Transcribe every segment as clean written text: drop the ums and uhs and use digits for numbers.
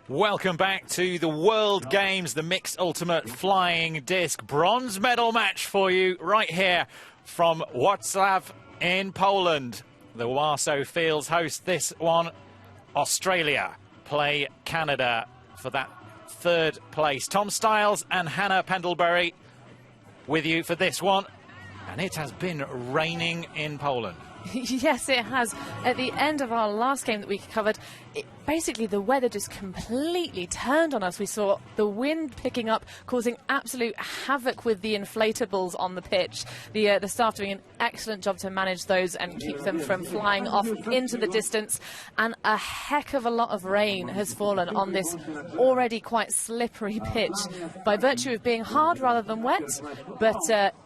Welcome back to the World Games, the mixed ultimate flying disc bronze medal match for you right here from Wrocław in Poland. The Warsaw Fields host this one. Australia play Canada for that third place. Tom Stiles and Hannah Pendlebury with you for this one. And it has been raining in Poland. Yes, it has. At the end of our last game that we covered, basically the weather just completely turned on us. We saw the wind picking up, causing absolute havoc with the inflatables on the pitch. The staff doing an excellent job to manage those and keep them from flying off into the distance. And a heck of a lot of rain has fallen on this already quite slippery pitch by virtue of being hard rather than wet. But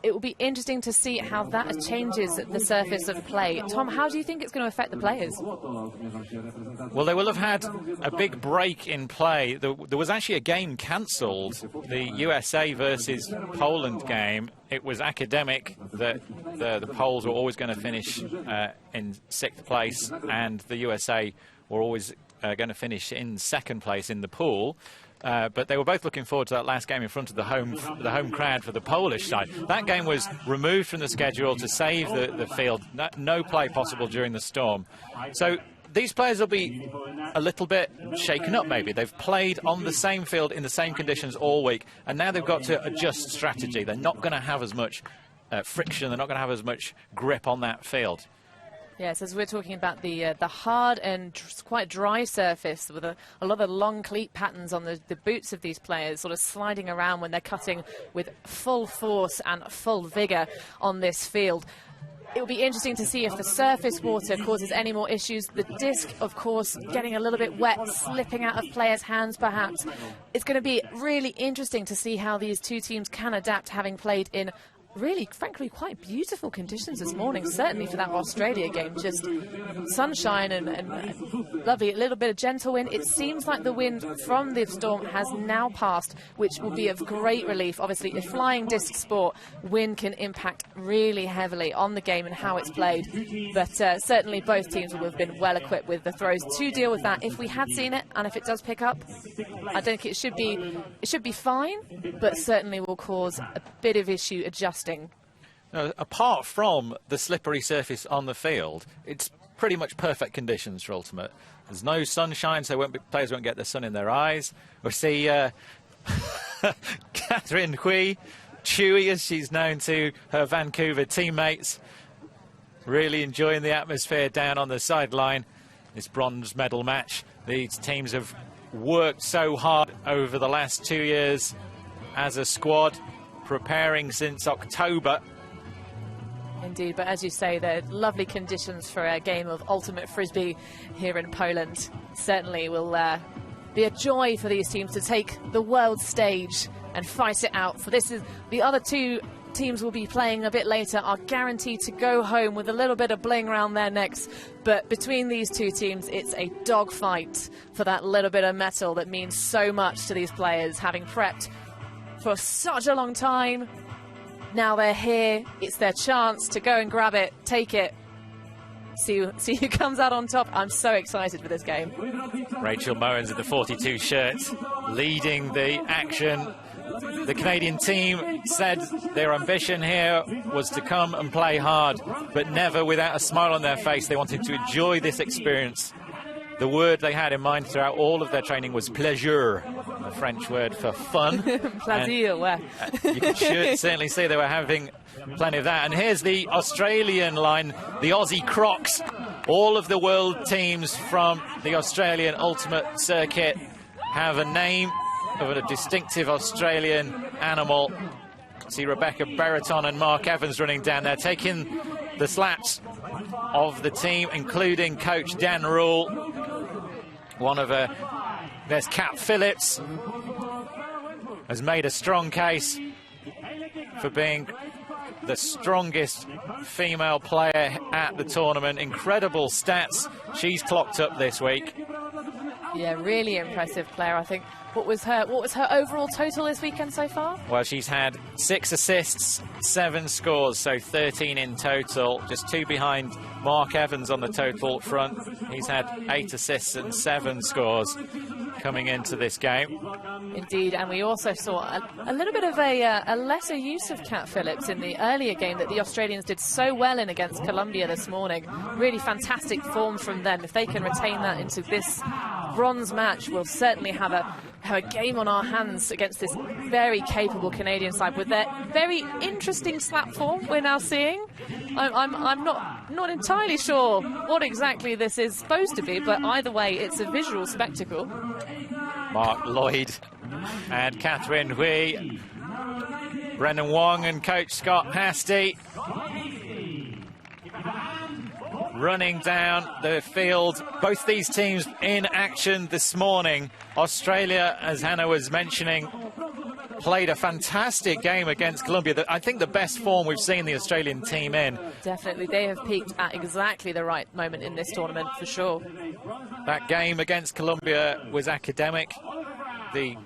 it will be interesting to see how that changes the surface of play. Tom, how do you think it's going to affect the players? Well, they will have had a big break in play. There was actually a game cancelled, the USA versus Poland game. It was academic that the Poles were always going to finish in 6th place, and the USA were always going to finish in 2nd place in the pool. But they were both looking forward to that last game in front of the home crowd for the Polish side. That game was removed from the schedule to save the field. No play possible during the storm. So these players will be a little bit shaken up, maybe. They've played on the same field in the same conditions all week, and now they've got to adjust strategy. They're not going to have as much friction. They're not going to have as much grip on that field. Yes, as we're talking about the hard and quite dry surface with a lot of long cleat patterns on the boots of these players, sort of sliding around when they're cutting with full force and full vigour on this field. It will be interesting to see if the surface water causes any more issues. The disc, of course, getting a little bit wet, slipping out of players' hands perhaps. It's going to be really interesting to see how these two teams can adapt, having played in really, frankly, quite beautiful conditions this morning, certainly for that Australia game. Just sunshine and lovely, a little bit of gentle wind. It seems like the wind from the storm has now passed, which will be of great relief. Obviously, a flying disc sport, wind can impact really heavily on the game and how it's played. But certainly both teams will have been well equipped with the throws to deal with that. If we had seen it, and if it does pick up, I don't think it should be fine, but certainly will cause a bit of issue adjusting. Apart from the slippery surface on the field, it's pretty much perfect conditions for Ultimate. There's no sunshine, so players won't get the sun in their eyes. We'll see Catherine Hui, Chewy as she's known to her Vancouver teammates, really enjoying the atmosphere down on the sideline. This bronze medal match. These teams have worked so hard over the last 2 years as a squad, preparing since October. Indeed, but as you say, they're lovely conditions for a game of ultimate frisbee here in Poland. Certainly will be a joy for these teams to take the world stage and fight it out. For this is the other two teams will be playing a bit later are guaranteed to go home with a little bit of bling around their necks. But between these two teams, it's a dogfight for that little bit of metal that means so much to these players, having prepped for such a long time. Now they're here, it's their chance to go and grab it, take it, see who comes out on top. I'm so excited for this game. Rachel Mowens in the 42 shirt, leading the action. The Canadian team said their ambition here was to come and play hard, but never without a smile on their face. They wanted to enjoy this experience. The word they had in mind throughout all of their training was plaisir, the French word for fun. Plaisir, ouais. You can certainly see they were having plenty of that. And here's the Australian line, the Aussie Crocs. All of the world teams from the Australian Ultimate Circuit have a name of a distinctive Australian animal. See Rebecca Brereton and Mark Evans running down there, taking the slaps of the team, including coach Dan Rule. One of there's Kat Phillips, has made a strong case for being the strongest female player at the tournament. Incredible stats she's clocked up this week. Yeah, really impressive player. I think What was her overall total this weekend so far? Well, she's had 6 assists, 7 scores, so 13 in total. Just 2 behind Mark Evans on the total front. He's had 8 assists and 7 scores coming into this game. Indeed, and we also saw a little bit of a lesser use of Kat Phillips in the earlier game that the Australians did so well in against Colombia this morning. Really fantastic form from them. If they can retain that into this bronze match, we'll certainly have a game on our hands against this very capable Canadian side with their very interesting slap form we're now seeing. I'm not entirely sure what exactly this is supposed to be, but either way, it's a visual spectacle. Mark Lloyd and Catherine Hui, Brendan Wong and coach Scott Hasty running down the field. Both these teams in action this morning. Australia, as Hannah was mentioning, played a fantastic game against Colombia. I think the best form we've seen the Australian team in. Definitely, they have peaked at exactly the right moment in this tournament, for sure. That game against Colombia was academic. No,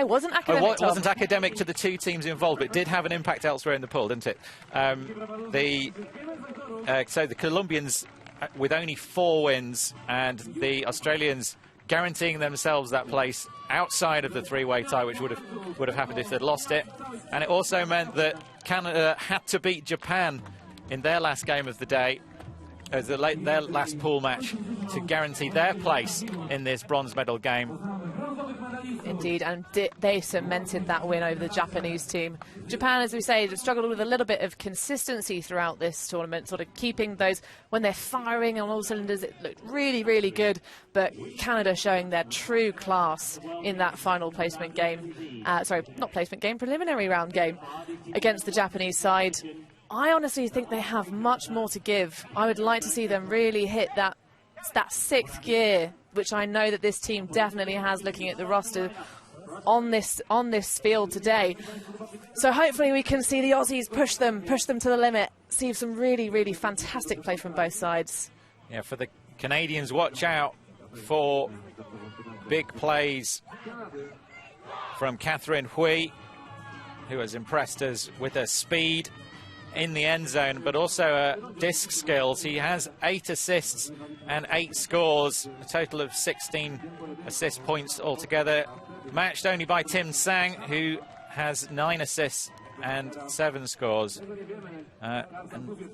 it wasn't academic. It wasn't academic to the 2 teams involved, but it did have an impact elsewhere in the pool, didn't it? So the Colombians with only 4 wins, and the Australians guaranteeing themselves that place outside of the 3-way tie, which would have happened if they'd lost it. And it also meant that Canada had to beat Japan in their last game of the day, as their last pool match, to guarantee their place in this bronze medal game. Indeed, and they cemented that win over the Japanese team. Japan, as we say, struggled with a little bit of consistency throughout this tournament, sort of keeping those, when they're firing on all cylinders, it looked really, really good. But Canada showing their true class in that final placement game, preliminary round game against the Japanese side. I honestly think they have much more to give. I would like to see them really hit that 6th gear, which I know that this team definitely has, looking at the roster on this field today. So hopefully we can see the Aussies push them to the limit, see some really, really fantastic play from both sides. Yeah, for the Canadians, watch out for big plays from Catherine Hui, who has impressed us with her speed in the end zone, but also her disc skills. He has 8 assists and 8 scores, a total of 16 assist points altogether, matched only by Tim Sang, who has 9 assists and 7 scores. And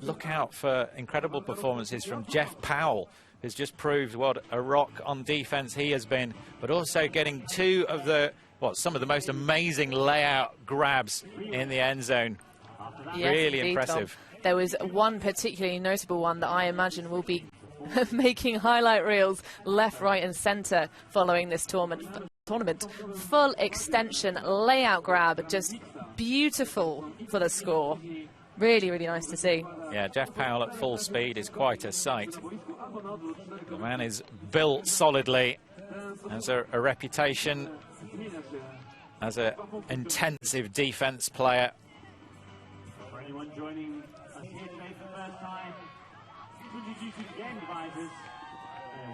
look out for incredible performances from Jeff Powell, who's just proved what a rock on defense he has been, but also getting 2 of some of the most amazing layout grabs in the end zone. Yes, really indeed, impressive. Tom. There was one particularly notable one that I imagine will be making highlight reels left, right and centre following this tournament. Full extension layout grab, just beautiful for the score. Really, really nice to see. Yeah, Jeff Powell at full speed is quite a sight. The man is built solidly, has a reputation as an intensive defence player.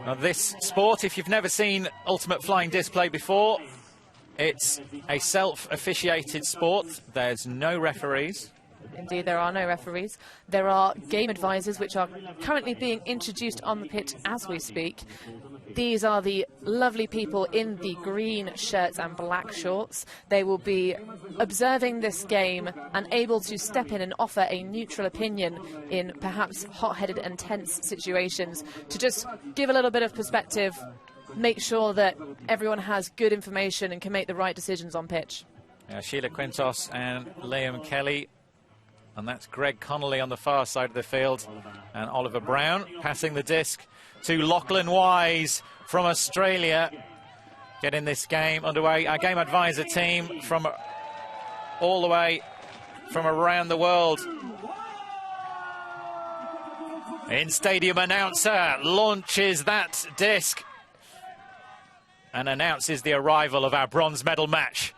Now, this sport, if you've never seen ultimate flying display before, it's a self-officiated sport. There's no referees. Indeed, there are no referees. There are game advisors, which are currently being introduced on the pitch as we speak. These are the lovely people in the green shirts and black shorts. They will be observing this game and able to step in and offer a neutral opinion in perhaps hot-headed and tense situations to just give a little bit of perspective, make sure that everyone has good information and can make the right decisions on pitch. Sheila Quintos and Liam Kelly. And that's Greg Connolly on the far side of the field. And Oliver Brown passing the disc to Lachlan Wise from Australia, getting this game underway. Our game advisor team from all the way from around the world. In-stadium announcer launches that disc and announces the arrival of our bronze medal match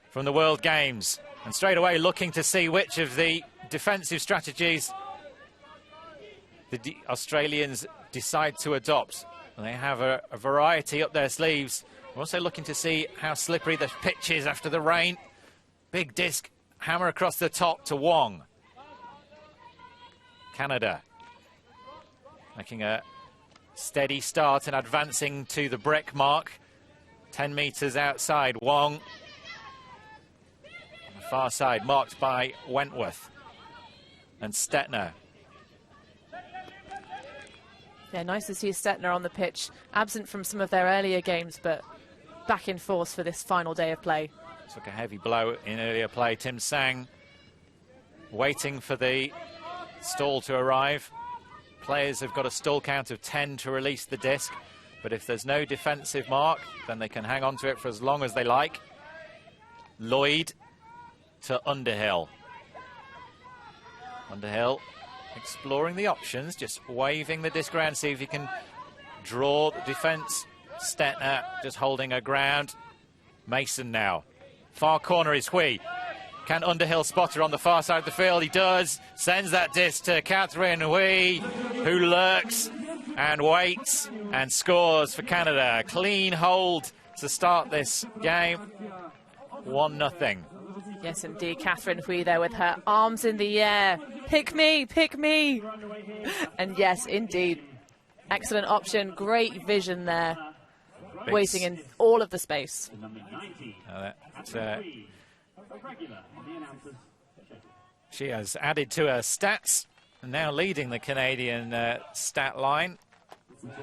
from the World Games. And straight away looking to see which of the defensive strategies the Australians decide to adopt. And they have a variety up their sleeves We're also looking to see how slippery the pitch is after the rain. Big disc, hammer across the top to Wong. Canada making a steady start and advancing to the brick mark. 10 metres outside, Wong. On the far side, marked by Wentworth and Stettner. Yeah, nice to see Stettner on the pitch, absent from some of their earlier games, but back in force for this final day of play. Took a heavy blow in earlier play. Tim Sang waiting for the stall to arrive. Players have got a stall count of 10 to release the disc, but if there's no defensive mark, then they can hang on to it for as long as they like. Lloyd to Underhill. Underhill exploring the options, just waving the disc around, see if he can draw the defence. Stettner just holding her ground. Mason now. Far corner is Hui. Can Underhill spot her on the far side of the field? He does. Sends that disc to Catherine Hui, who lurks and waits and scores for Canada. Clean hold to start this game. 1-0. Yes, indeed. Catherine Hui there with her arms in the air. Pick me, pick me. And yes, indeed. Excellent option. Great vision there. Waiting in all of the space. She has added to her stats, and now leading the Canadian stat line.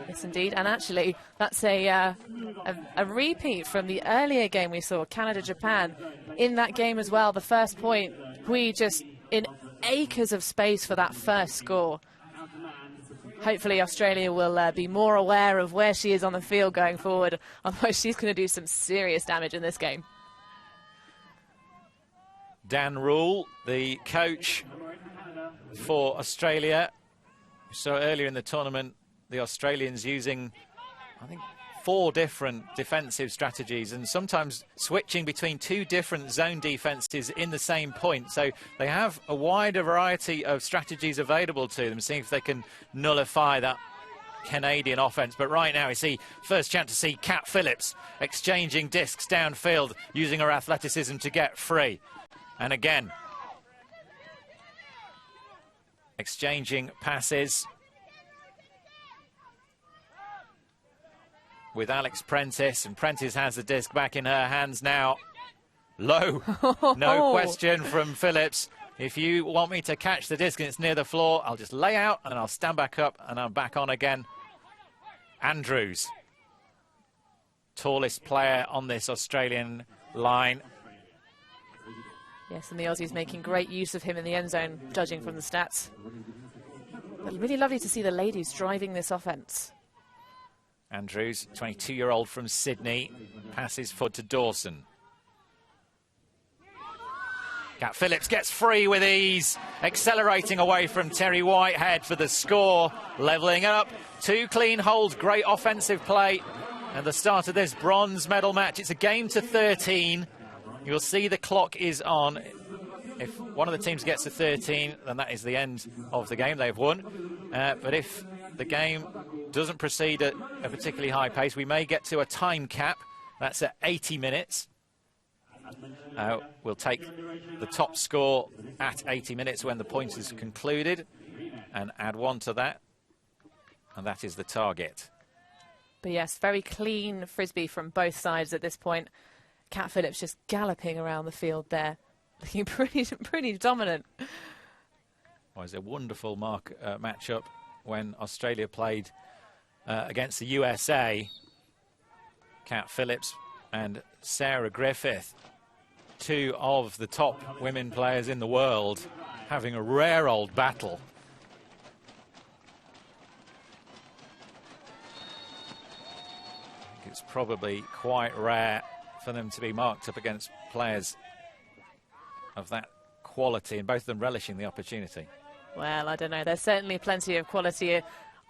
Yes, indeed. And actually, that's a repeat from the earlier game we saw, Canada-Japan. In that game as well, the first point, Hui just in acres of space for that first score. Hopefully Australia will be more aware of where she is on the field going forward. Otherwise, she's going to do some serious damage in this game. Dan Rule, the coach for Australia. So earlier in the tournament, the Australians using, I think, 4 different defensive strategies and sometimes switching between 2 different zone defenses in the same point. So they have a wider variety of strategies available to them, seeing if they can nullify that Canadian offence. But right now we see first chance to see Kat Phillips exchanging discs downfield, using her athleticism to get free. And again, exchanging passes with Alex Prentice, and Prentice has the disc back in her hands now. Low, no question from Phillips. If you want me to catch the disc and it's near the floor, I'll just lay out and I'll stand back up and I'm back on again. Andrews, tallest player on this Australian line. Yes, and the Aussies making great use of him in the end zone, judging from the stats. But really lovely to see the ladies driving this offence. Andrews, 22-year-old from Sydney, passes forward to Dawson. Kat Phillips gets free with ease, accelerating away from Terry Whitehead for the score, levelling up. 2 clean holds, great offensive play at the start of this bronze medal match. It's a game to 13. You'll see the clock is on. If one of the teams gets to 13, then that is the end of the game. They've won. But if the game doesn't proceed at a particularly high pace, we may get to a time cap. That's at 80 minutes. We'll take the top score at 80 minutes when the point is concluded and add 1 to that. And that is the target. But yes, very clean frisbee from both sides at this point. Kat Phillips just galloping around the field there, looking pretty dominant. Well, it was a wonderful matchup when Australia played against the USA. Kat Phillips and Sarah Griffith, 2 of the top women players in the world, having a rare old battle. I think it's probably quite rare for them to be marked up against players of that quality, and both of them relishing the opportunity. Well, I don't know. There's certainly plenty of quality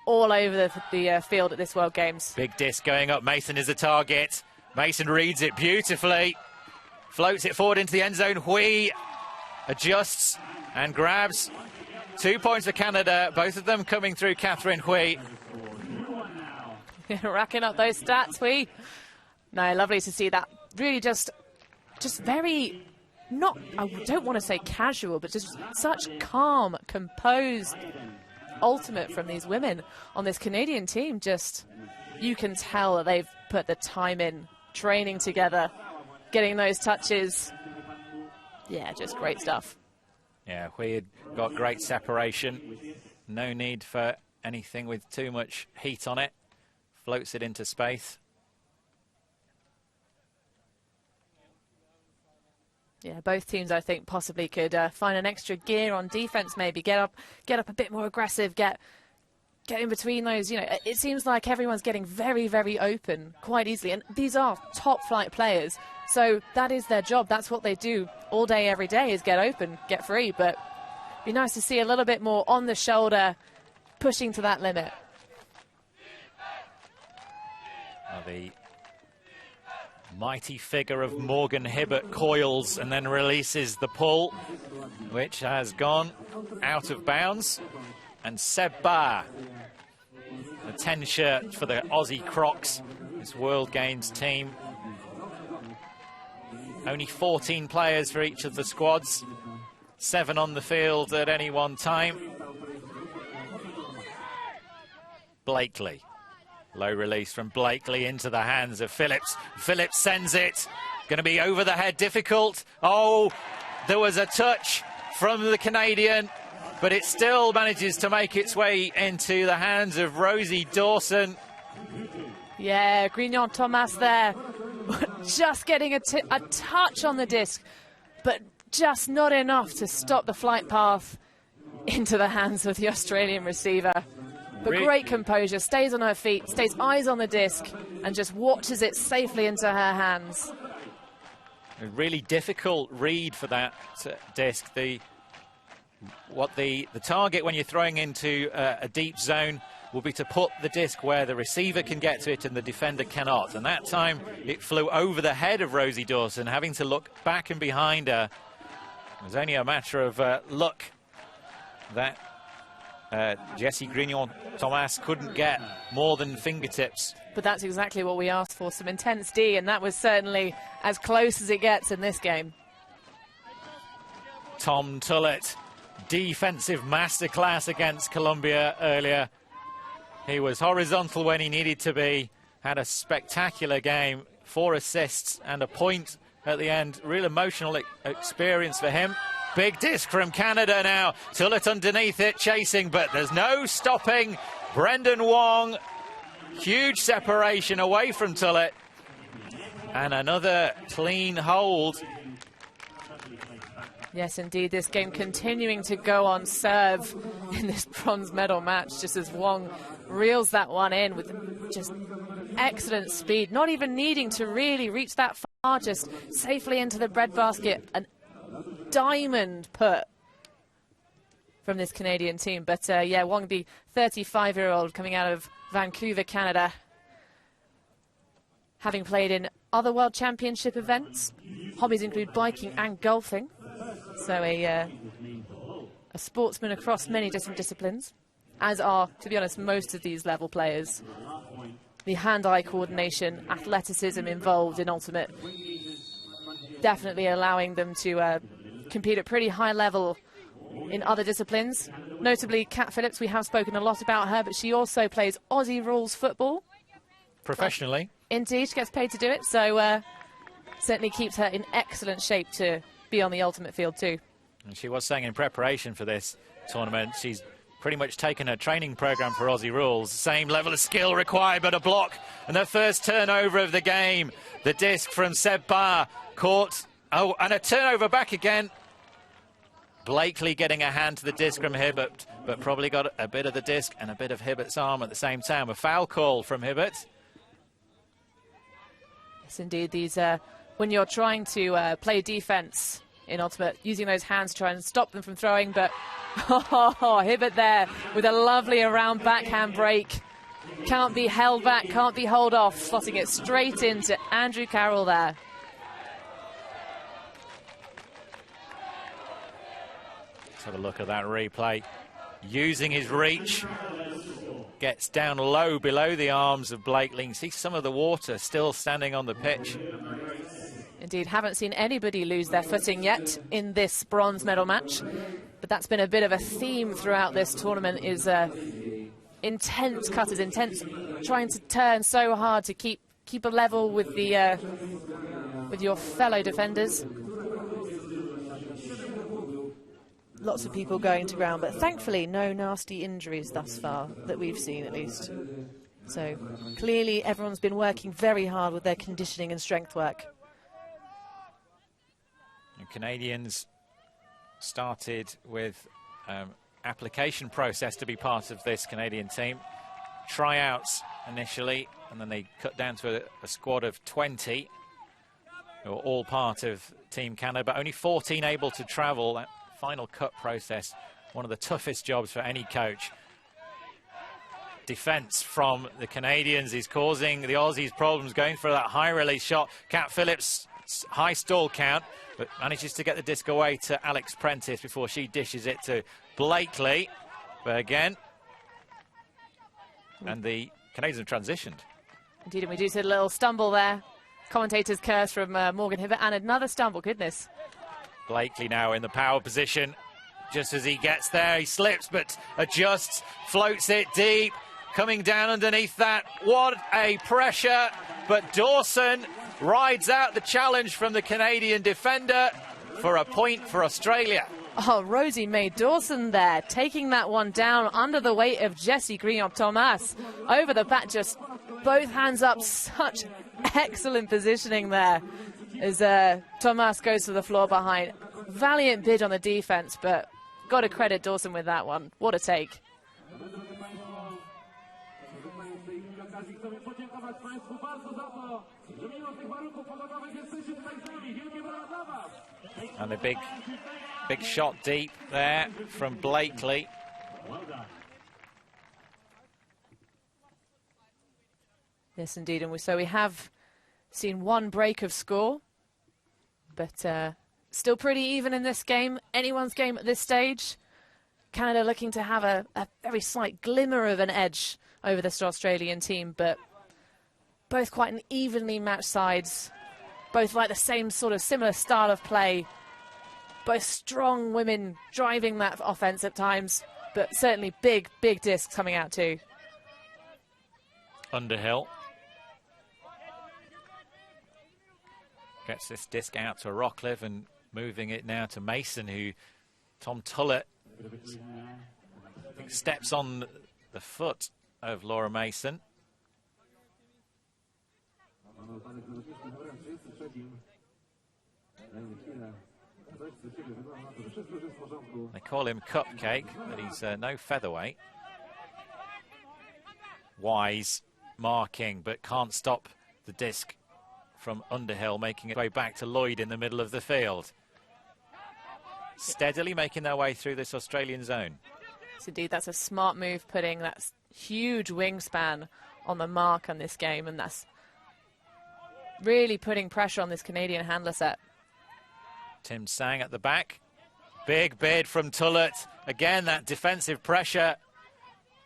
all over the field at this World Games. Big disc going up. Mason is the target. Mason reads it beautifully. Floats it forward into the end zone. Hui adjusts and grabs. 2 points for Canada, both of them coming through Catherine Hui. Racking up those stats, Hui. No, lovely to see that. Really just very, not, I don't want to say casual, but just such calm, composed ultimate from these women on this Canadian team. Just, you can tell that they've put the time in, training together, getting those touches. Yeah, just great stuff. Yeah, we had got great separation. No need for anything with too much heat on it. Floats it into space. Yeah, both teams, I think, possibly could find an extra gear on defense, maybe get up a bit more aggressive, get in between those. You know, it seems like everyone's getting very, very open quite easily, and these are top flight players, so that is their job. That's what they do all day, every day, is get open, get free. But it'd be nice to see a little bit more on the shoulder, pushing to that limit. Well, the mighty figure of Morgan Hibbert coils and then releases the pull, which has gone out of bounds. And Seb Barr, the 10 shirt for the Aussie Crocs, this World Games team. Only 14 players for each of the squads, 7 on the field at any one time. Blakely. Low release from Blakely into the hands of Phillips. Phillips sends it. Going to be over the head, difficult. Oh, there was a touch from the Canadian, but it still manages to make its way into the hands of Rosie Dawson. Yeah, Grignon-Thomas there. Just getting a touch on the disc, but just not enough to stop the flight path into the hands of the Australian receiver. But great composure, stays on her feet, stays eyes on the disc, and just watches it safely into her hands. A really difficult read for that disc. The target when you're throwing into a deep zone will be to put the disc where the receiver can get to it and the defender cannot. And that time it flew over the head of Rosie Dawson, having to look back and behind her. It was only a matter of luck that Jessie Grignon-Thomas couldn't get more than fingertips. But that's exactly what we asked for, some intense D, and that was certainly as close as it gets in this game. Tom Tullett, defensive masterclass against Colombia earlier. He was horizontal when he needed to be, had a spectacular game, 4 assists and a point at the end. Real emotional experience for him. Big disc from Canada now. Tullett underneath it, chasing, but there's no stopping Brendan Wong. Huge separation away from Tullett. And another clean hold. Yes, indeed, this game continuing to go on serve in this bronze medal match, just as Wong reels that one in with just excellent speed, not even needing to really reach that far, just safely into the breadbasket. An diamond put from this Canadian team. But yeah, Wong, the 35-year-old coming out of Vancouver, Canada, having played in other World Championship events. Hobbies include biking and golfing. So a sportsman across many different disciplines, as are, to be honest, most of these level players. The hand-eye coordination, athleticism involved in ultimate, definitely allowing them to compete at pretty high level in other disciplines. Notably, Kat Phillips, we have spoken a lot about her, but she also plays Aussie rules football. Professionally. Indeed, she gets paid to do it, so certainly keeps her in excellent shape to be on the ultimate field too. And she was saying in preparation for this tournament, she's pretty much taken her training program for Aussie rules. Same level of skill required, but a block. And the first turnover of the game. The disc from Seb Barr caught. Oh, and a turnover back again. Blakely getting a hand to the disc from Hibbert, but probably got a bit of the disc and a bit of Hibbert's arm at the same time. A foul call from Hibbert. Yes, indeed. These, when you're trying to play defense in ultimate, using those hands to try and stop them from throwing, but Hibbert there with a lovely around backhand break. Can't be held back, can't be held off, slotting it straight into Andrew Carroll there. Let's have a look at that replay. Using his reach, gets down low below the arms of Blakely. You can see some of the water still standing on the pitch. Indeed, haven't seen anybody lose their footing yet in this bronze medal match. But that's been a bit of a theme throughout this tournament, is intense cutters, intense trying to turn so hard to keep a level with the with your fellow defenders. Lots of people going to ground, but thankfully no nasty injuries thus far that we've seen, at least. So clearly everyone's been working very hard with their conditioning and strength work. The Canadians started with application process to be part of this Canadian team. Tryouts initially, and then they cut down to a squad of 20 who are all part of Team Canada, but only 14 able to travel. That final cut process, one of the toughest jobs for any coach. Defence from the Canadians is causing the Aussies problems, going for that high release shot. Kat Phillips, high stall count, but manages to get the disc away to Alex Prentice before she dishes it to Blakely. But again, and the Canadians have transitioned. Indeed, and we do see a little stumble there. Commentator's curse from Morgan Hibbert, and another stumble, goodness. Blakely now in the power position. Just as he gets there, he slips, but adjusts, floats it deep, coming down underneath that. What a pressure, but Dawson rides out the challenge from the Canadian defender for a point for Australia. Oh, Rosie May Dawson there, taking that one down under the weight of Jessie Grignon-Thomas. Over the bat, just both hands up, such excellent positioning there as Thomas goes to the floor behind. Valiant bid on the defense, but got to credit Dawson with that one. What a take. And a big shot deep there from Blakely. Yes, indeed. And so we have seen one break of score, but still pretty even in this game. Anyone's game at this stage. Canada looking to have a very slight glimmer of an edge over this Australian team, but both quite an evenly matched sides. Both like the same sort of similar style of play. Both strong women driving that offense at times, but certainly big discs coming out too. Underhill gets this disc out to Wrocław and moving it now to Mason, who Tom Tullett I think steps on the foot of Laura Mason. They call him Cupcake, but he's no featherweight. Wise marking, but can't stop the disc from Underhill, making its way back to Lloyd in the middle of the field. Steadily making their way through this Australian zone. Yes, indeed, that's a smart move, putting that huge wingspan on the mark on this game, and that's really putting pressure on this Canadian handler set. Tim Sang at the back. Big bid from Tullett. Again, that defensive pressure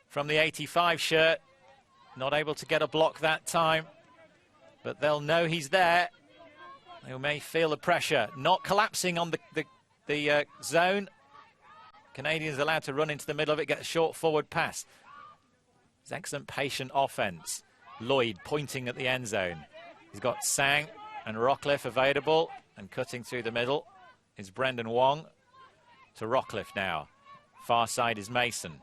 from the 85 shirt. Not able to get a block that time, but they'll know he's there. They may feel the pressure. Not collapsing on the zone. Canadians allowed to run into the middle of it, get a short forward pass. It's excellent patient offense. Lloyd pointing at the end zone. He's got Sang and Wrocław available, and cutting through the middle is Brendan Wong to Wrocław now. Far side is Mason.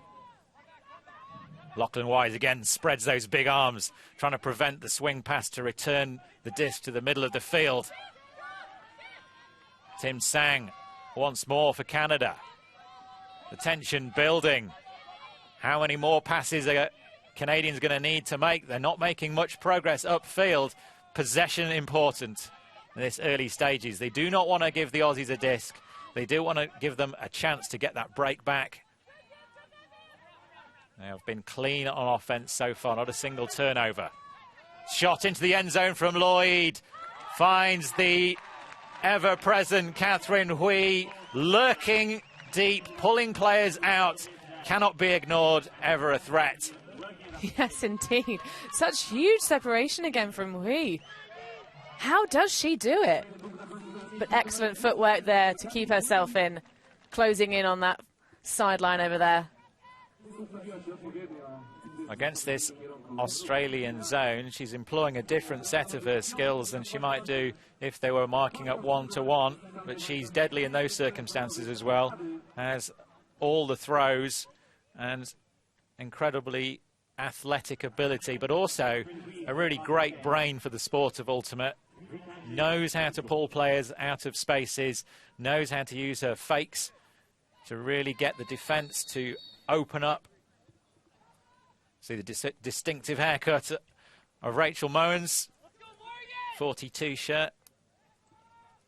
Lachlan Wise again spreads those big arms, trying to prevent the swing pass to return the disc to the middle of the field. Tim Sang once more for Canada. The tension building. How many more passes are Canadians going to need to make? They're not making much progress upfield. Possession important in this early stages. They do not want to give the Aussies a disc. They do want to give them a chance to get that break back. They have been clean on offense so far, not a single turnover. Shot into the end zone from Lloyd. Finds the ever-present Catherine Hui, lurking deep, pulling players out. Cannot be ignored, ever a threat. Yes, indeed. Such huge separation again from Hui. How does she do it? But excellent footwork there to keep herself in, closing in on that sideline over there. Against this Australian zone, she's employing a different set of her skills than she might do if they were marking up one-to-one, but she's deadly in those circumstances as well, has all the throws and incredibly athletic ability, but also a really great brain for the sport of ultimate. Knows how to pull players out of spaces, knows how to use her fakes to really get the defence to open up. See the distinctive haircut of Rachel Mowens, 42 shirt.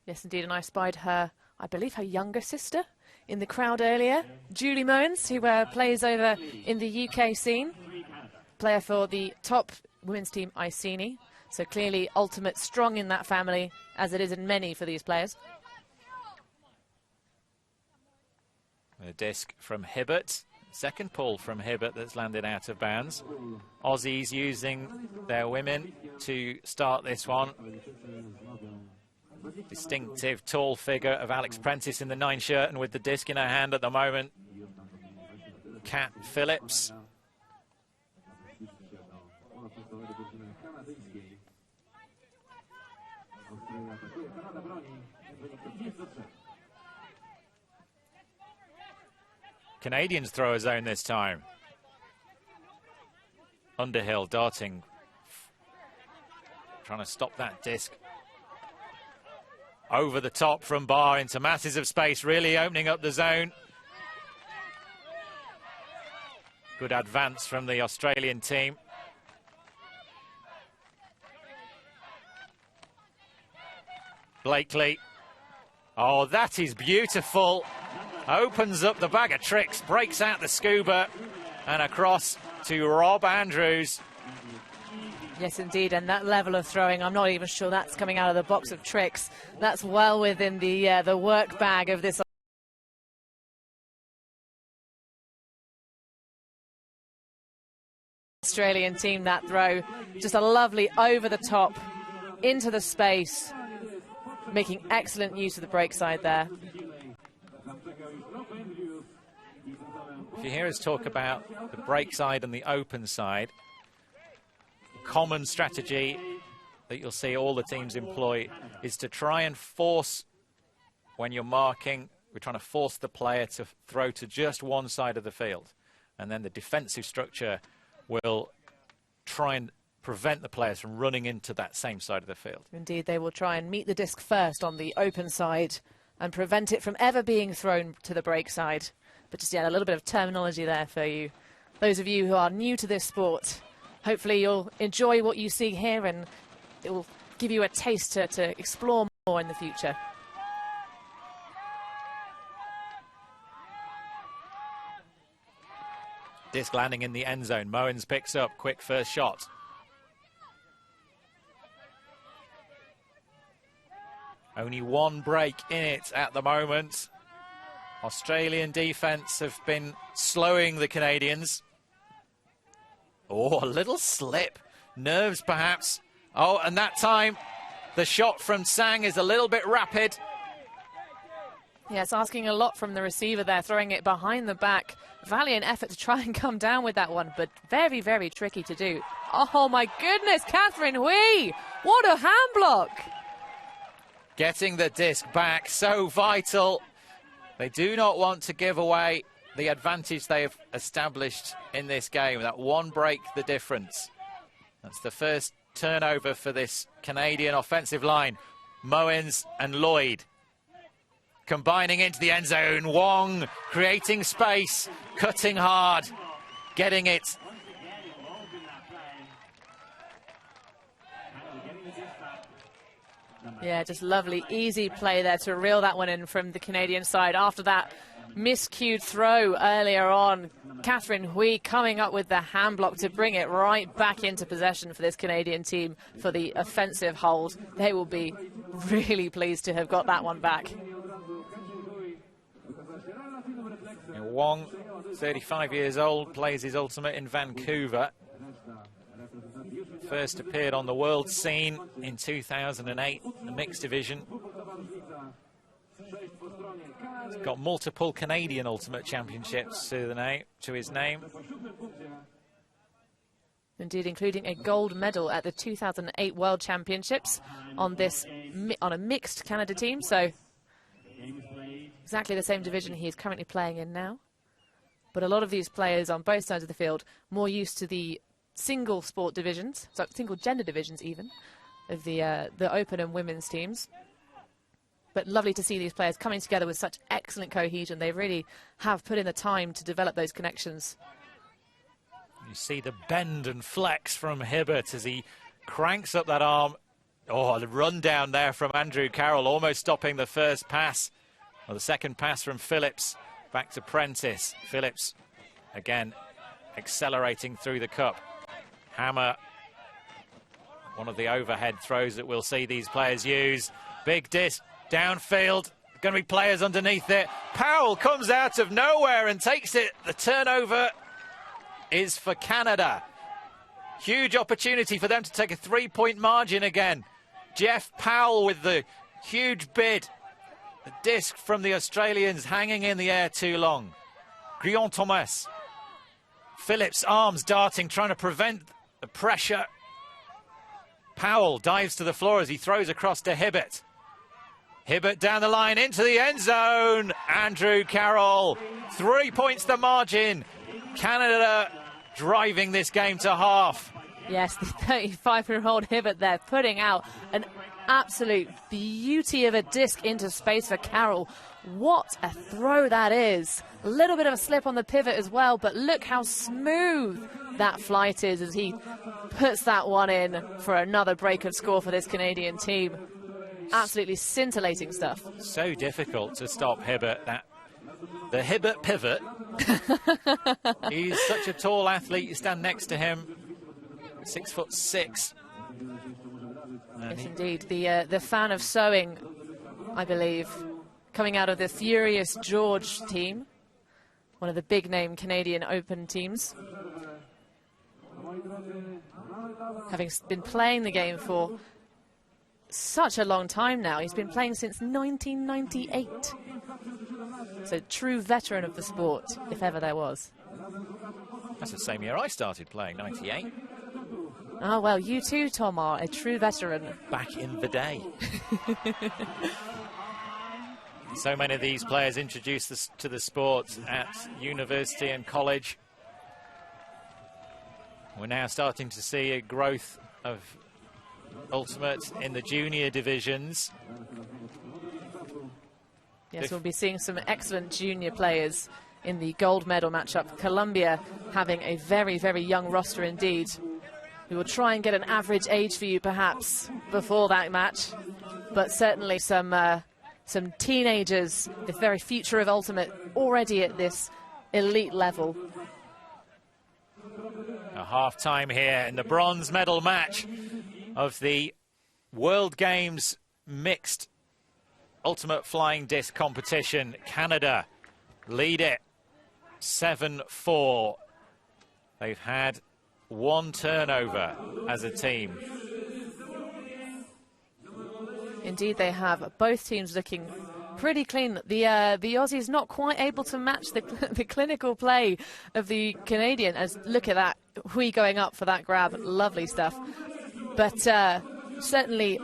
Yes, indeed, and I spied her, I believe her younger sister in the crowd earlier, Julie Mowens, who plays over in the UK scene, player for the top women's team Iceni. So clearly ultimate strong in that family, as it is in many for these players. A disc from Hibbert. Second pull from Hibbert that's landed out of bounds. Aussies using their women to start this one. Distinctive tall figure of Alex Prentice in the 9 shirt and with the disc in her hand at the moment. Kat Phillips. Canadians throw a zone this time. Underhill darting, trying to stop that disc. Over the top from Barr into masses of space, really opening up the zone. Good advance from the Australian team. Blakely. Oh, that is beautiful. Opens up the bag of tricks, breaks out the scuba, and across to Rob Andrews. Yes, indeed, and that level of throwing, I'm not even sure that's coming out of the box of tricks. That's well within the work bag of this Australian team, that throw. Just a lovely over the top, into the space, making excellent use of the break side there. If you hear us talk about the break side and the open side, common strategy that you'll see all the teams employ is to try and force, when you're marking, we're trying to force the player to throw to just one side of the field. And then the defensive structure will try and prevent the players from running into that same side of the field. Indeed, they will try and meet the disc first on the open side and prevent it from ever being thrown to the break side. But just, yeah, a little bit of terminology there for you. Those of you who are new to this sport, hopefully you'll enjoy what you see here and it will give you a taste to explore more in the future. Disc landing in the end zone. Mowens picks up, quick first shot. Only one break in it at the moment. Australian defence have been slowing the Canadians. Oh, a little slip. Nerves, perhaps. Oh, and that time, the shot from Sang is a little bit rapid. Yeah, it's asking a lot from the receiver there, throwing it behind the back. Valiant effort to try and come down with that one, but very, very tricky to do. Oh, my goodness, Catherine Hui! What a hand block! Getting the disc back, so vital. They do not want to give away the advantage they have established in this game. That one break, the difference. That's the first turnover for this Canadian offensive line. Mowens and Lloyd combining into the end zone. Wong creating space, cutting hard, getting it. Yeah, just lovely, easy play there to reel that one in from the Canadian side. After that miscued throw earlier on, Catherine Hui coming up with the hand block to bring it right back into possession for this Canadian team for the offensive hold. They will be really pleased to have got that one back. Wong, 35 years old, plays his ultimate in Vancouver. First appeared on the world scene in 2008, the mixed division. He's got multiple Canadian Ultimate Championships to his name. Indeed, including a gold medal at the 2008 World Championships on a mixed Canada team. So exactly the same division he is currently playing in now. But a lot of these players on both sides of the field more used to the single sport divisions, so single gender divisions even, of the open and women's teams. But lovely to see these players coming together with such excellent cohesion. They really have put in the time to develop those connections. You see the bend and flex from Hibbert as he cranks up that arm. Oh, the run down there from Andrew Carroll, almost stopping the first pass. Well, the second pass from Phillips back to Prentice. Phillips, again, accelerating through the cup. Hammer, one of the overhead throws that we'll see these players use. Big disc, downfield, going to be players underneath it. Powell comes out of nowhere and takes it. The turnover is for Canada. Huge opportunity for them to take a 3-point margin again. Jeff Powell with the huge bid. The disc from the Australians hanging in the air too long. Guillaume Thomas. Phillips, arms darting, trying to prevent the pressure. Powell dives to the floor as he throws across to Hibbert. Hibbert down the line into the end zone. Andrew Carroll, 3 points the margin. Canada driving this game to half. Yes, the 35-year-old Hibbert there putting out an absolute beauty of a disc into space for Carroll. What a throw that is. A little bit of a slip on the pivot as well, but look how smooth that flight is as he puts that one in for another break of score for this Canadian team. Absolutely scintillating stuff. So difficult to stop Hibbert. The Hibbert pivot. He's such a tall athlete. You stand next to him, 6'6". Yes, indeed. The fan of sewing, I believe, coming out of the Furious George team, one of the big-name Canadian Open teams. Having been playing the game for such a long time now. He's been playing since 1998. So true veteran of the sport, if ever there was. That's the same year I started playing, 98. Oh, well, you too, Tom, are a true veteran. Back in the day. So many of these players introduced to the sport at university and college. We're now starting to see a growth of ultimate in the junior divisions. Yes, we'll be seeing some excellent junior players in the gold medal matchup. Colombia having a very, very young roster indeed. We will try and get an average age for you perhaps before that match, but certainly some teenagers, the very future of ultimate, already at this elite level. A half-time here in the bronze medal match of the World Games mixed ultimate flying disc competition. Canada lead it 7-4. They've had one turnover as a team. Indeed, they have. Both teams looking pretty clean. The Aussies not quite able to match the clinical play of the Canadian. As look at that, Hui going up for that grab, lovely stuff. But certainly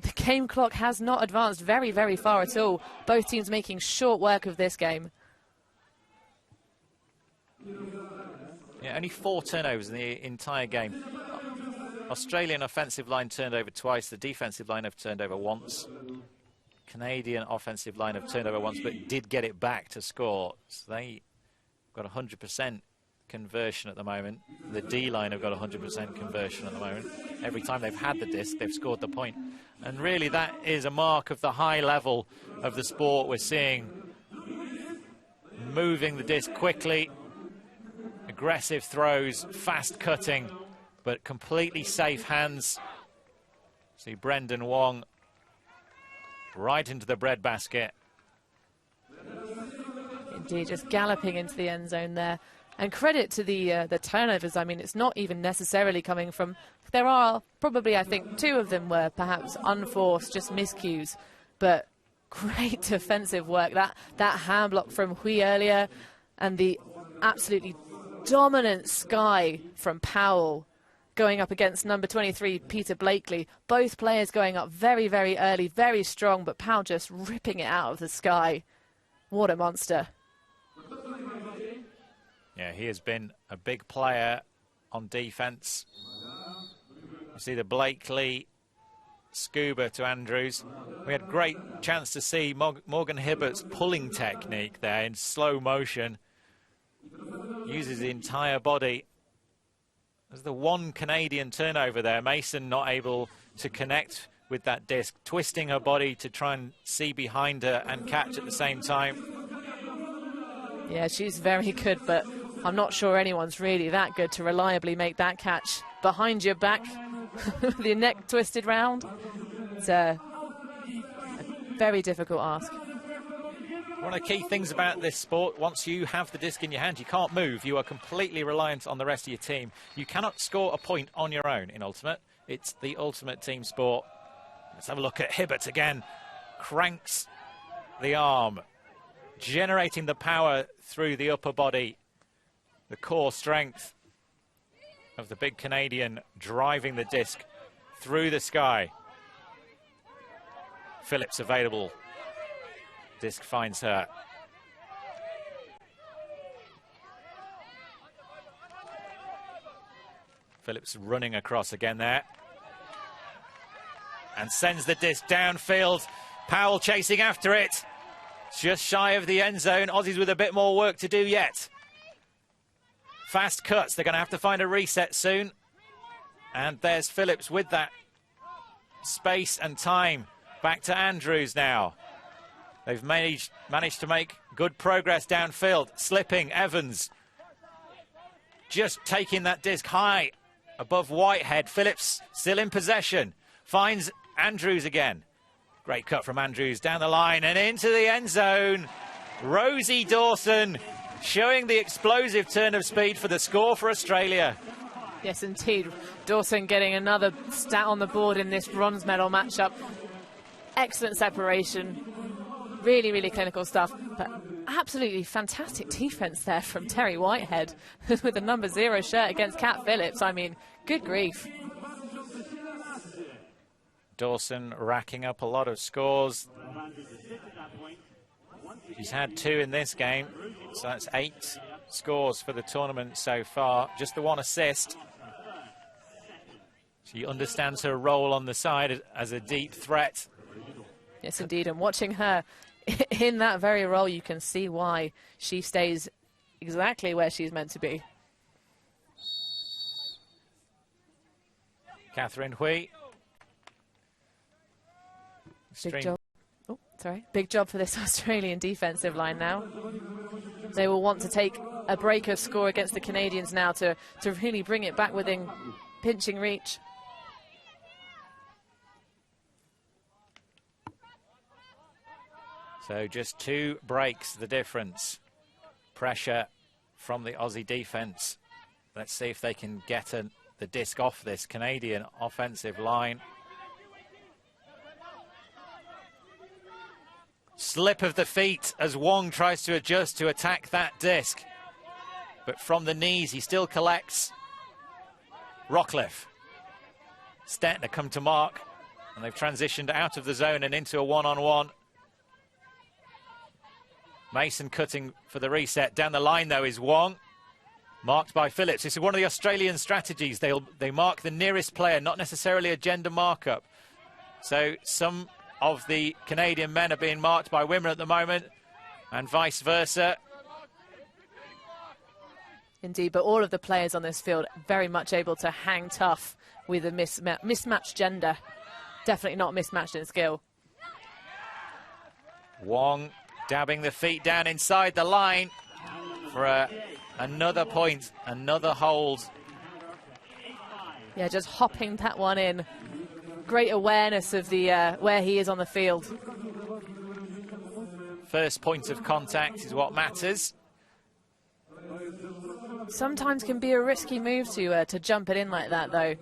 the game clock has not advanced very, very far at all. Both teams making short work of this game. Yeah, only 4 turnovers in the entire game. Australian offensive line turned over twice. The defensive line have turned over once. Canadian offensive line have turned over once, but did get it back to score. So they got 100% conversion at the moment. The D-line have got 100% conversion at the moment. Every time they've had the disc, they've scored the point. And really, that is a mark of the high level of the sport we're seeing. Moving the disc quickly, aggressive throws, fast cutting, but completely safe hands. See Brendan Wong right into the breadbasket. Indeed, just galloping into the end zone there. And credit to the turnovers. I mean, it's not even necessarily coming from there are probably, I think, 2 of them were perhaps unforced, just miscues, but great defensive work. That hand block from Hui earlier, and the absolutely dominant Sky from Powell going up against number 23, Peter Blakely. Both players going up very, very early, very strong, but Powell just ripping it out of the sky. What a monster. Yeah, he has been a big player on defence. You see the Blakely scuba to Andrews. We had a great chance to see Morgan Hibbert's pulling technique there in slow motion. Uses the entire body. There's the one Canadian turnover there. Mason not able to connect with that disc, twisting her body to try and see behind her and catch at the same time. Yeah, she's very good, but I'm not sure anyone's really that good to reliably make that catch behind your back with your neck twisted round. It's a very difficult ask. One of the key things about this sport, once you have the disc in your hand, you can't move. You are completely reliant on the rest of your team. You cannot score a point on your own in Ultimate. It's the ultimate team sport. Let's have a look at Hibbert again. Cranks the arm, generating the power through the upper body. The core strength of the big Canadian driving the disc through the sky. Phillips available. Disc finds her. Phillips running across again there. And sends the disc downfield. Powell chasing after it. Just shy of the end zone. Aussies with a bit more work to do yet. Fast cuts. They're going to have to find a reset soon. And there's Phillips with that space and time. Back to Andrews now. They've managed to make good progress downfield. Slipping, Evans. Just taking that disc high above Whitehead. Phillips still in possession. Finds Andrews again. Great cut from Andrews down the line and into the end zone. Rosie Dawson showing the explosive turn of speed for the score for Australia. Yes, indeed. Dawson getting another stat on the board in this bronze medal matchup. Excellent separation. Really, really clinical stuff, but absolutely fantastic defense there from Terry Whitehead with the number 0 shirt against Kat Phillips. I mean, good grief. Dawson racking up a lot of scores. She's had 2 in this game, so that's 8 scores for the tournament so far. Just the 1 assist. She understands her role on the side as a deep threat. Yes, indeed, and watching her in that very role, you can see why she stays exactly where she's meant to be. Catherine Hui. Big job. Oh, sorry. Big job for this Australian defensive line now. They will want to take a breaker score against the Canadians now to really bring it back within pinching reach. So just 2 breaks, the difference. Pressure from the Aussie defence. Let's see if they can get the disc off this Canadian offensive line. Slip of the feet as Wong tries to adjust to attack that disc. But from the knees, he still collects. Wrocław. Stetner come to mark, and they've transitioned out of the zone and into a one-on-one. Mason cutting for the reset. Down the line, though, is Wong. Marked by Phillips. This is one of the Australian strategies. They mark the nearest player, not necessarily a gender markup. So some of the Canadian men are being marked by women at the moment, and vice versa. Indeed, but all of the players on this field very much able to hang tough with a mismatched gender. Definitely not mismatched in skill. Wong dabbing the feet down inside the line for another point, another hold. Yeah, just hopping that one in. Great awareness of the where he is on the field. First point of contact is what matters. Sometimes can be a risky move to jump it in like that, though.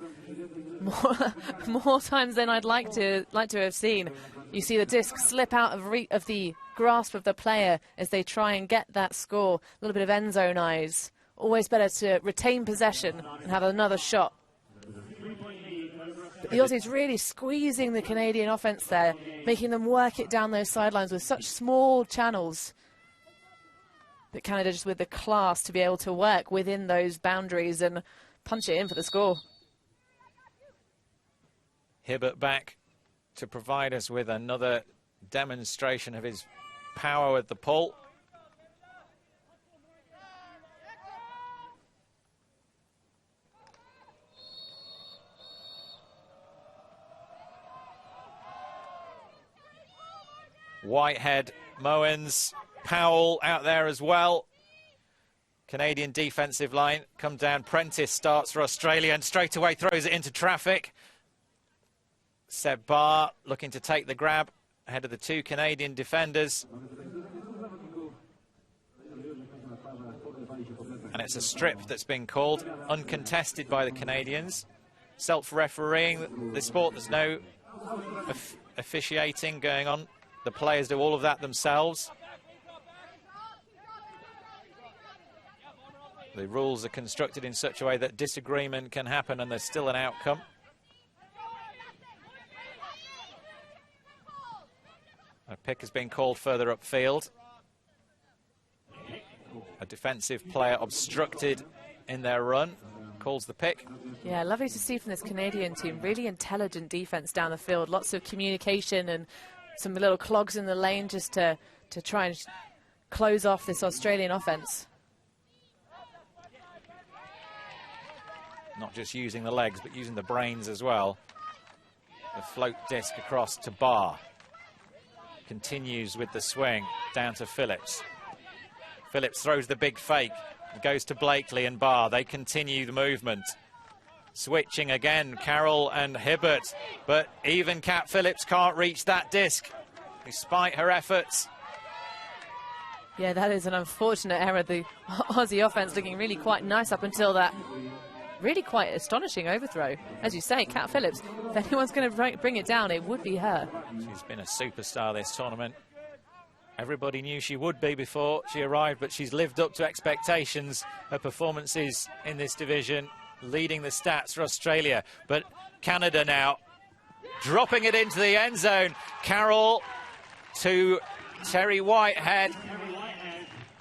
more times than I'd like to have seen. You see the disc slip out of the grasp of the player as they try and get that score. A little bit of end zone eyes. Always better to retain possession and have another shot. But the Aussies really squeezing the Canadian offense there, making them work it down those sidelines with such small channels. But Canada just with the class to be able to work within those boundaries and punch it in for the score. Hibbert back to provide us with another demonstration of his power with the pull. Whitehead, Mowens, Powell out there as well. Canadian defensive line come down. Prentice starts for Australia and straight away throws it into traffic. Seb Barr looking to take the grab ahead of the two Canadian defenders. And it's a strip that's been called, uncontested by the Canadians. Self-refereeing the sport, there's no officiating going on. The players do all of that themselves. The rules are constructed in such a way that disagreement can happen and there's still an outcome. A pick has been called further upfield. A defensive player obstructed in their run. Calls the pick. Yeah, lovely to see from this Canadian team. Really intelligent defense down the field. Lots of communication and some little clogs in the lane just to try and close off this Australian offense. Not just using the legs, but using the brains as well. The float disc across to Barr. Continues with the swing down to Phillips. Phillips throws the big fake. Goes to Blakely and Barr. They continue the movement. Switching again, Carroll and Hibbert. But even Cat Phillips can't reach that disc, despite her efforts. Yeah, that is an unfortunate error. The Aussie offense looking really quite nice up until that really quite astonishing overthrow. As you say, Cat Phillips, if anyone's going to bring it down, it would be her. She's been a superstar this tournament. Everybody knew she would be before she arrived, but she's lived up to expectations. Her performances in this division, leading the stats for Australia. But Canada now dropping it into the end zone. Carroll to Terry Whitehead.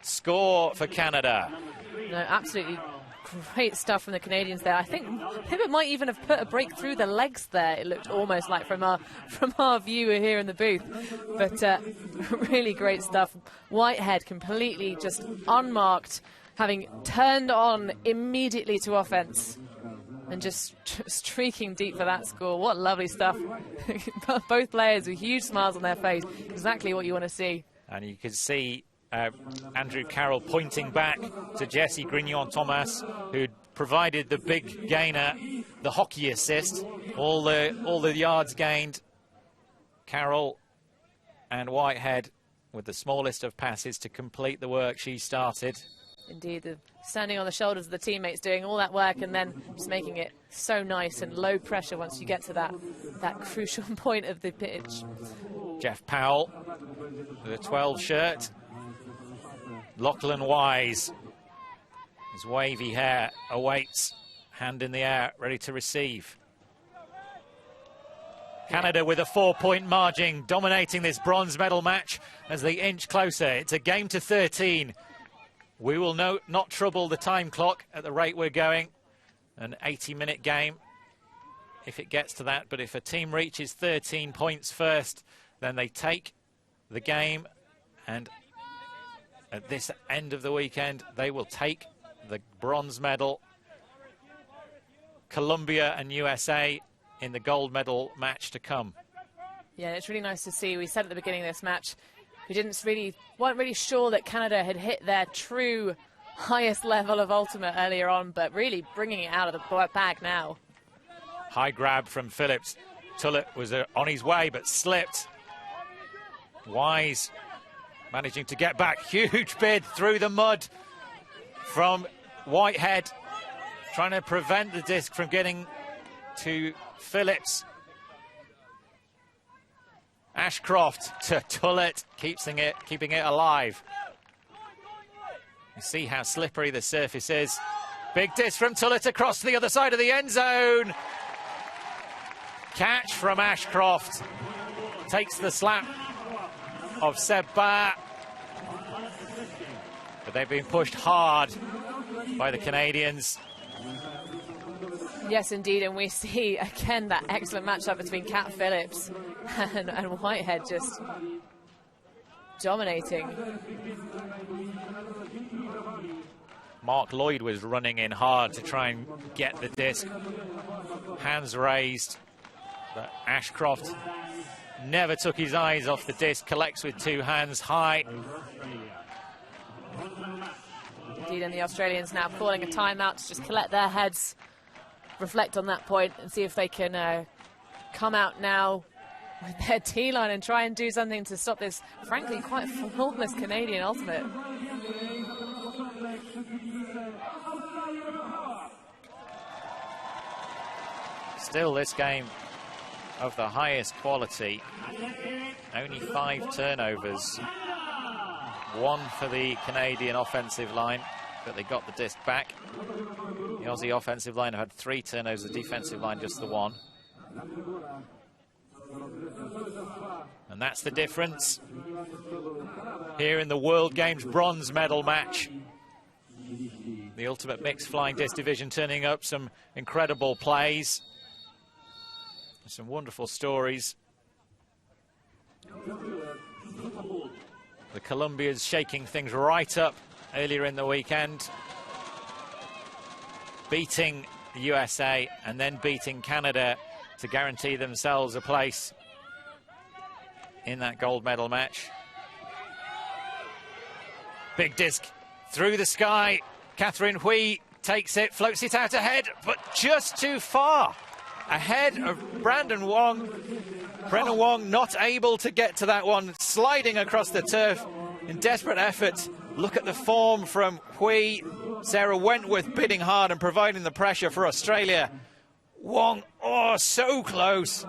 Score for Canada. No, absolutely great stuff from the Canadians there. I think Hibbert might even have put a break through the legs there. It looked almost like from our view here in the booth. But really great stuff. Whitehead completely just unmarked, having turned on immediately to offense and just streaking deep for that score. What lovely stuff. Both players with huge smiles on their face. Exactly what you want to see. And you can see Andrew Carroll pointing back to Jesse Grignon-Thomas, who provided the big gainer, the hockey assist, all the yards gained. Carroll and Whitehead with the smallest of passes to complete the work she started. Indeed, standing on the shoulders of the teammates, doing all that work and then just making it so nice and low pressure once you get to that crucial point of the pitch. Jeff Powell with a 12 shirt. Lachlan Wise, his wavy hair awaits, hand in the air, ready to receive. Canada with a 4-point margin, dominating this bronze medal match as they inch closer. It's a game to 13. We will not trouble the time clock at the rate we're going. An 80-minute game, if it gets to that. But if a team reaches 13 points first, then they take the game, and at this end of the weekend, they will take the bronze medal. Colombia and USA in the gold medal match to come. Yeah, it's really nice to see. We said at the beginning of this match, we weren't really sure that Canada had hit their true highest level of ultimate earlier on, but really bringing it out of the bag now. High grab from Phillips. Tullett was on his way, but slipped. Wise managing to get back. Huge bid through the mud from Whitehead, trying to prevent the disc from getting to Phillips. Ashcroft to Tullett, keeping it alive. You see how slippery the surface is. Big disc from Tullett across to the other side of the end zone. Catch from Ashcroft. Takes the slap of Seb Barr. But they've been pushed hard by the Canadians. Yes, indeed, and we see, again, that excellent matchup between Cat Phillips and Whitehead just dominating. Mark Lloyd was running in hard to try and get the disc. Hands raised, but Ashcroft never took his eyes off the disc, collects with two hands high. Indeed, and the Australians now calling a timeout to just collect their heads, reflect on that point and see if they can come out now with their T-line and try and do something to stop this, frankly, quite flawless Canadian ultimate. Still this game of the highest quality. Only 5 turnovers. 1 for the Canadian offensive line, but they got the disc back. The Aussie offensive line had 3 turnovers, the defensive line just the 1. And that's the difference here in the World Games bronze medal match. The ultimate mixed flying disc division turning up some incredible plays. Some wonderful stories. The Colombians shaking things right up earlier in the weekend, beating the USA and then beating Canada to guarantee themselves a place in that gold medal match. Big disc through the sky. Catherine Hui takes it, floats it out ahead, but just too far. Ahead of Brandon Wong. Brendan Wong not able to get to that one, sliding across the turf in desperate effort. Look at the form from Hui. Sarah Wentworth bidding hard and providing the pressure for Australia. Wong, oh, so close.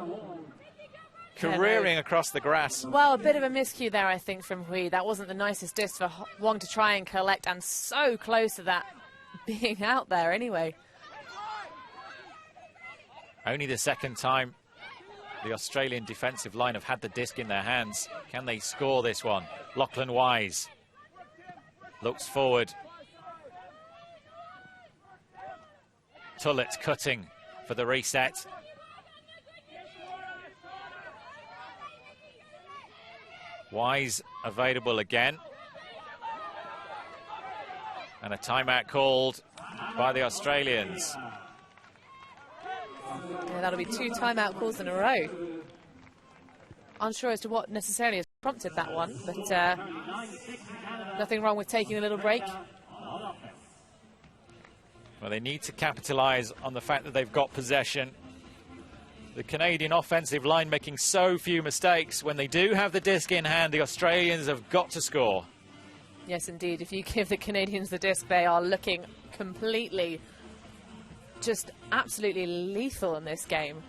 Careering across the grass. Well, a bit of a miscue there, I think, from Hui. That wasn't the nicest disc for Wong to try and collect, and so close to that being out there anyway. Only the second time the Australian defensive line have had the disc in their hands. Can they score this one? Lachlan Wise looks forward. Tullett cutting for the reset. Wise available again. And a timeout called by the Australians. Yeah, that'll be 2 timeout calls in a row. Unsure as to what necessarily has prompted that one, but nothing wrong with taking a little break. Well, they need to capitalise on the fact that they've got possession. The Canadian offensive line making so few mistakes. When they do have the disc in hand, the Australians have got to score. Yes, indeed. If you give the Canadians the disc, they are looking completely, just absolutely lethal in this game.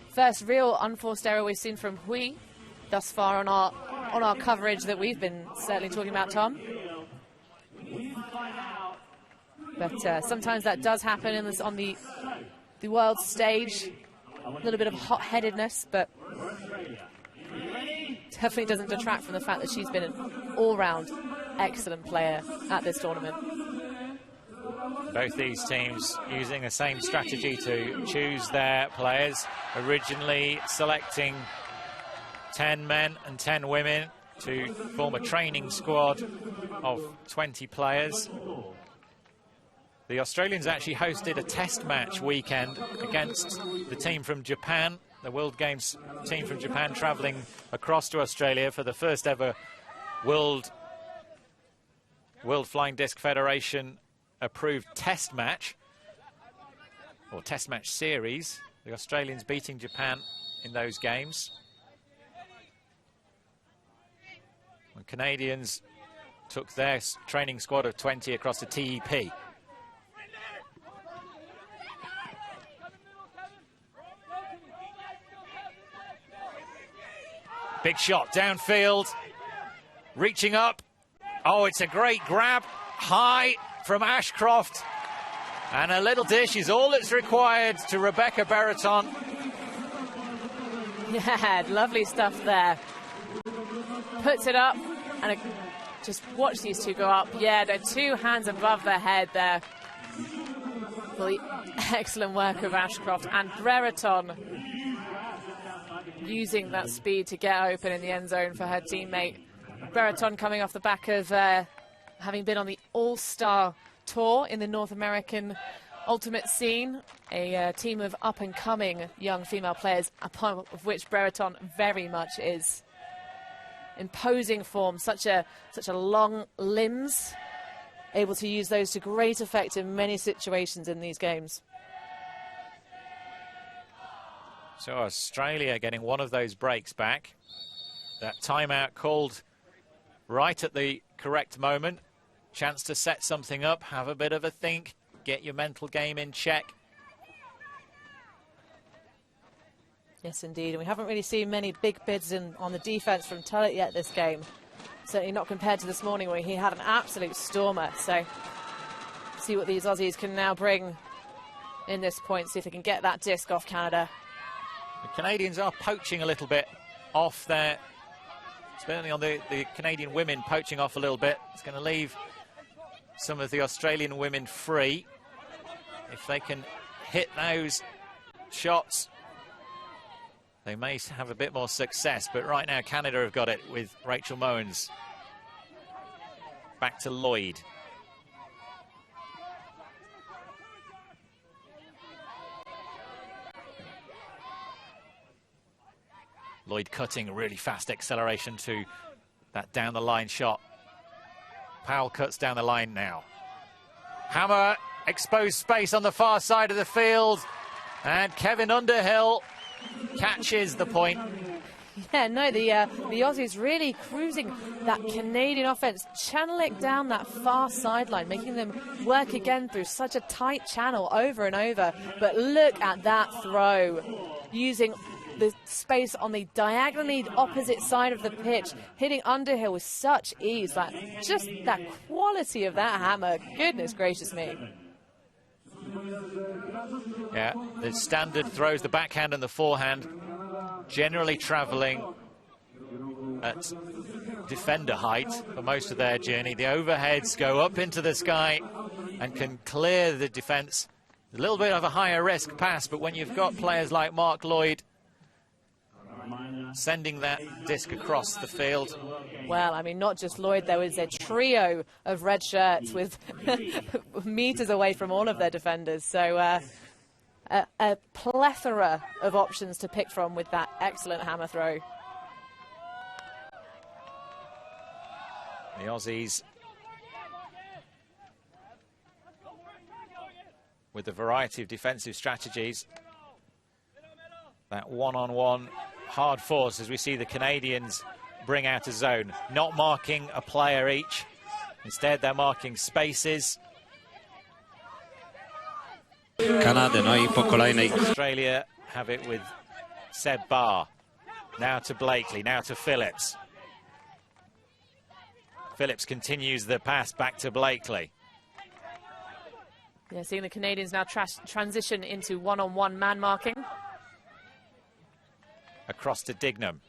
First real unforced error we've seen from Hui thus far on our coverage that we've been certainly talking about, Tom. But sometimes that does happen on the world stage. A little bit of hot-headedness, but definitely doesn't detract from the fact that she's been an all-round excellent player at this tournament. Both these teams using the same strategy to choose their players, originally selecting 10 men and 10 women to form a training squad of 20 players. The Australians actually hosted a test match weekend against the team from Japan, the World Games team from Japan travelling across to Australia for the first ever World Flying Disc Federation approved test match, or test match series. The Australians beating Japan in those games. And Canadians took their training squad of 20 across the TEP. Big shot downfield, reaching up. Oh, it's a great grab, high from Ashcroft. And a little dish is all that's required to Rebecca Berreton. Yeah, lovely stuff there. Puts it up, and just watch these two go up. Yeah, they're 2 hands above their head there. For the excellent work of Ashcroft, and Brereton using that speed to get open in the end zone for her teammate. Brereton coming off the back of having been on the All-Star Tour in the North American Ultimate scene, a team of up-and-coming young female players, a part of which Brereton very much is. Imposing form, such a long limbs, able to use those to great effect in many situations in these games. So Australia getting one of those breaks back. That timeout called right at the correct moment. Chance to set something up, have a bit of a think, get your mental game in check. Yes, indeed. And we haven't really seen many big bids on the defence from Tullett yet this game. Certainly not compared to this morning where he had an absolute stormer. So see what these Aussies can now bring in this point, see if they can get that disc off Canada. The Canadians are poaching a little bit off there. Certainly on the Canadian women poaching off a little bit. It's going to leave some of the Australian women free. If they can hit those shots, they may have a bit more success. But right now, Canada have got it with Rachel Mowens. Back to Lloyd. Lloyd cutting a really fast acceleration to that down the line shot. Powell cuts down the line now. Hammer, exposed space on the far side of the field. And Kevin Underhill catches the point. Yeah, no, the Aussies really cruising that Canadian offense, channeling down that far sideline, making them work again through such a tight channel over and over. But look at that throw, using the space on the diagonally opposite side of the pitch, hitting Underhill with such ease. Like, just that quality of that hammer, goodness gracious me. Yeah, the standard throws, the backhand and the forehand, generally travelling at defender height for most of their journey. The overheads go up into the sky and can clear the defence. A little bit of a higher risk pass, but when you've got players like Mark Lloyd sending that disc across the field. Well, I mean, not just Lloyd, there was a trio of red shirts with meters away from all of their defenders. So a plethora of options to pick from with that excellent hammer throw. The Aussies with a variety of defensive strategies. That one-on-one hard force as we see the Canadians bring out a zone, not marking a player each. Instead, they're marking spaces. Australia have it with Seb Barr. Now to Blakely, now to Phillips. Phillips continues the pass back to Blakely. Yeah, seeing the Canadians now transition into one-on-one man marking. Across to Dignam.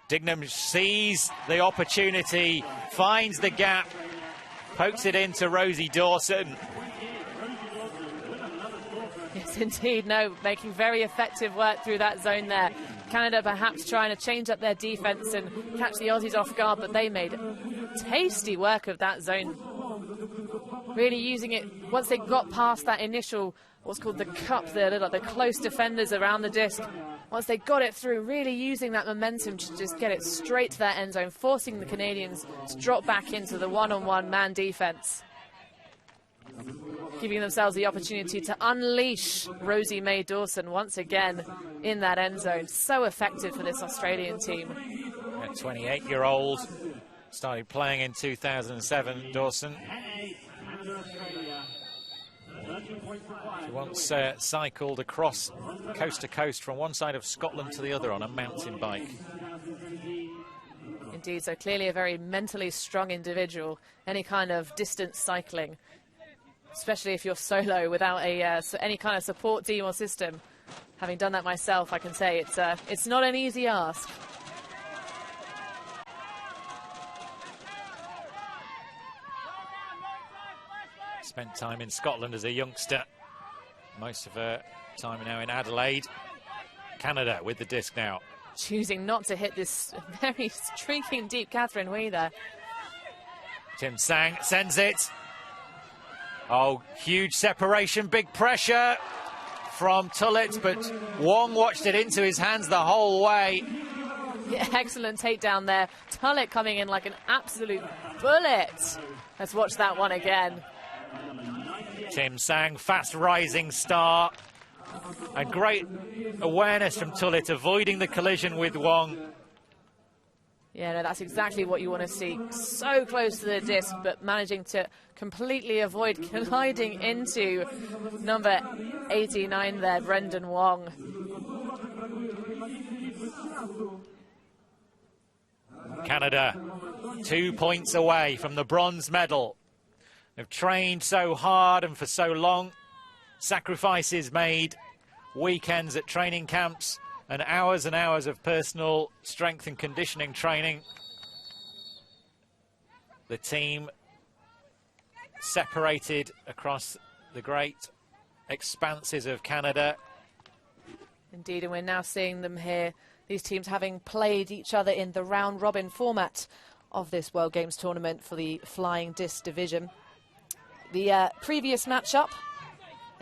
Dignam sees the opportunity, finds the gap, pokes it into Rosie Dawson. Yes, indeed. No, making very effective work through that zone there. Canada perhaps trying to change up their defence and catch the Aussies off guard, but they made tasty work of that zone. Really using it once they got past that initial, what's called the cup there, the close defenders around the disc. Once they got it through, really using that momentum to just get it straight to that end zone, forcing the Canadians to drop back into the one-on-one man defence. Giving themselves the opportunity to unleash Rosie May Dawson once again in that end zone. So effective for this Australian team. A 28-year-old, started playing in 2007, Dawson. She once cycled across coast to coast from one side of Scotland to the other on a mountain bike. Indeed, so clearly a very mentally strong individual. Any kind of distance cycling, especially if you're solo without any kind of support team or system. Having done that myself, I can say it's not an easy ask. Spent time in Scotland as a youngster. Most of her time now in Adelaide. Canada with the disc now. Choosing not to hit this very streaking deep Catherine Wee there. Tim Sang sends it. Oh, huge separation, big pressure from Tullett, but Wong watched it into his hands the whole way. Yeah, excellent takedown there. Tullett coming in like an absolute bullet. Let's watch that one again. Tim Sang, fast rising star. And great awareness from Tullett, avoiding the collision with Wong. Yeah, no, that's exactly what you want to see. So close to the disc, but managing to completely avoid colliding into number 89 there, Brendan Wong. Canada, 2 points away from the bronze medal. They've trained so hard and for so long. Sacrifices made, weekends at training camps, and hours of personal strength and conditioning training. The team separated across the great expanses of Canada. Indeed, and we're now seeing them here, these teams having played each other in the round-robin format of this World Games tournament for the flying disc division. The previous matchup